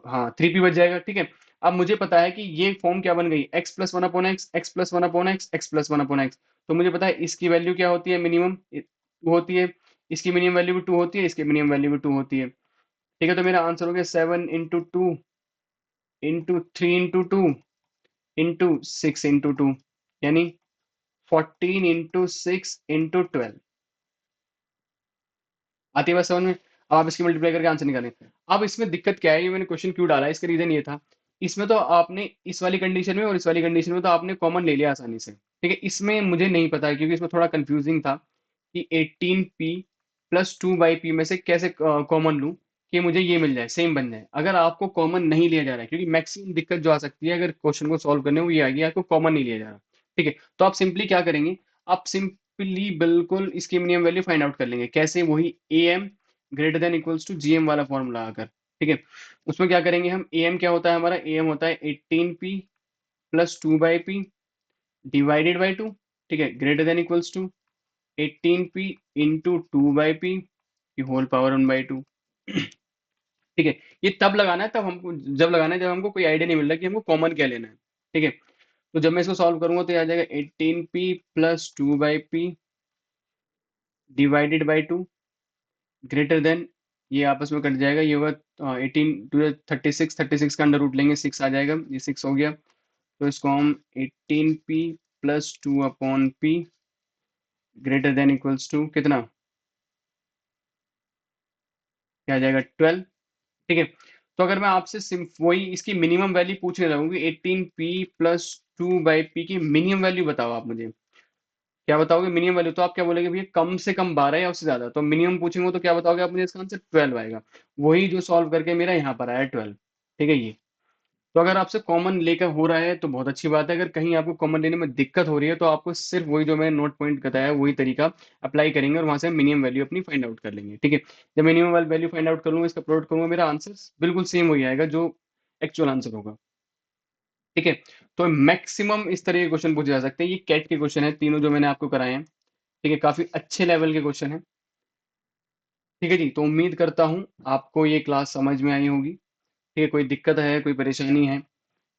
हाँ 3p बच जाएगा। ठीक है, अब मुझे पता है कि ये फॉर्म क्या बन गई, x+1/x, x+1/x, x+1/x। तो मुझे पता है इसकी वैल्यू क्या होती है, मिनिमम 2 होती है, इसकी मिनिमम वैल्यू भी 2 होती है, इसकी मिनिमम वैल्यू भी 2 होती है। ठीक है, तो मेरा आंसर हो गया 7 × 2 इंटू 3 × 2 इंटू 6 × 2, यानी 14 × 6 × 12। आती है बात समझ में। अब आप इसकी मल्टीप्लाई करके आंसर निकालें। अब इसमें दिक्कत क्या है, ये मैंने क्वेश्चन क्यों डाला है, इसका रीजन ये था, इसमें तो आपने इस वाली कंडीशन में और इस वाली कंडीशन में तो आपने कॉमन ले लिया आसानी से। ठीक है, इसमें मुझे नहीं पता है क्योंकि इसमें थोड़ा कंफ्यूजिंग था कि 18p प्लस 2/p में से कैसे कॉमन लूं कि मुझे ये मिल जाए, सेम बन जाए। अगर आपको कॉमन नहीं लिया जा रहा है, क्योंकि मैक्सिमम दिक्कत जो आ सकती है अगर क्वेश्चन को सॉल्व करने में, वो ये आएगी आपको कॉमन नहीं लिया जा रहा। ठीक है, तो आप सिंपली क्या करेंगे, आप सिंपली बिल्कुल इसकी मिनिमम वैल्यू फाइंड आउट कर लेंगे। कैसे, वही am greater than equals to gm वाला फॉर्मूला आकर। ठीक है, उसमें क्या करेंगे हम, am क्या होता है हमारा, am होता है 18p plus 2/p divided by 2। ठीक है, greater than equals to 18p into 2/p की होल पावर 1/2। ठीक है, ये तब लगाना है, तब हमको जब लगाना है जब हमको कोई आइडिया नहीं मिल रहा कि हमको कॉमन क्या लेना है। ठीक है, तो जब मैं इसको सॉल्व करूंगा तो ये आ जाएगा 18p plus 2/p divided by 2 greater than, ये आपस में कट जाएगा, ये होगा 18 2 36, 36 का अंडर रूट लेंगे, 6 आ जाएगा, ये 6 हो गया। तो इसको हम 18p plus 2/p greater than equals to कितना, क्या आ जाएगा 12। ठीक है, तो अगर मैं आपसे वही इसकी मिनिमम वैल्यू पूछने लगूंगी, 18p प्लस 2/p की मिनिमम वैल्यू बताओ आप मुझे, क्या बताओगे मिनिमम वैल्यू, तो आप क्या बोलेंगे भैया कम से कम 12 या उससे ज्यादा, तो मिनिमम पूछेंगे तो क्या बताओगे आप मुझे, इसका आंसर 12 आएगा। वही जो सॉल्व करके मेरा यहाँ पर आया 12। ठीक है, ये तो अगर आपसे कॉमन लेकर हो रहा है तो बहुत अच्छी बात है, अगर कहीं आपको कॉमन लेने में दिक्कत हो रही है तो आपको सिर्फ वही जो मैंने नोट पॉइंट बताया वही तरीका अप्लाई करेंगे और वहां से मिनिमम वैल्यू अपनी फाइंड आउट कर लेंगे। ठीक है, जब मिनिमम वैल्यू फाइंड आउट कर लूंगा, इसका प्लॉट करूंगा, मेरा आंसर बिल्कुल सेम वही आएगा जो एक्चुअल आंसर होगा। ठीक है, तो मैक्सिमम इस तरह के क्वेश्चन पूछे जा सकते हैं। ये कैट के क्वेश्चन है तीनों जो मैंने आपको कराए हैं। ठीक है, काफी अच्छे लेवल के क्वेश्चन है। ठीक है जी, तो उम्मीद करता हूँ आपको ये क्लास समझ में आई होगी। ठीक है, कोई दिक्कत है, कोई परेशानी है,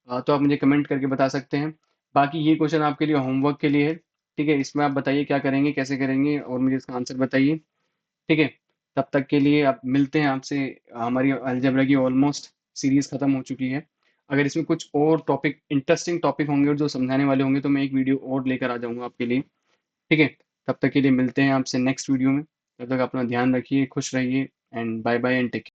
तो आप मुझे कमेंट करके बता सकते हैं। बाकी ये क्वेश्चन आपके लिए होमवर्क के लिए है। ठीक है, इसमें आप बताइए क्या करेंगे, कैसे करेंगे, और मुझे इसका आंसर बताइए। ठीक है, तब तक के लिए आप मिलते हैं आपसे। हमारी अलजेब्रा की ऑलमोस्ट सीरीज खत्म हो चुकी है। अगर इसमें कुछ और टॉपिक, इंटरेस्टिंग टॉपिक होंगे और जो समझाने वाले होंगे तो मैं एक वीडियो और लेकर आ जाऊंगा आपके लिए। ठीक है, तब तक के लिए मिलते हैं आपसे नेक्स्ट वीडियो में। तब तक अपना ध्यान रखिए, खुश रहिए, and bye bye and take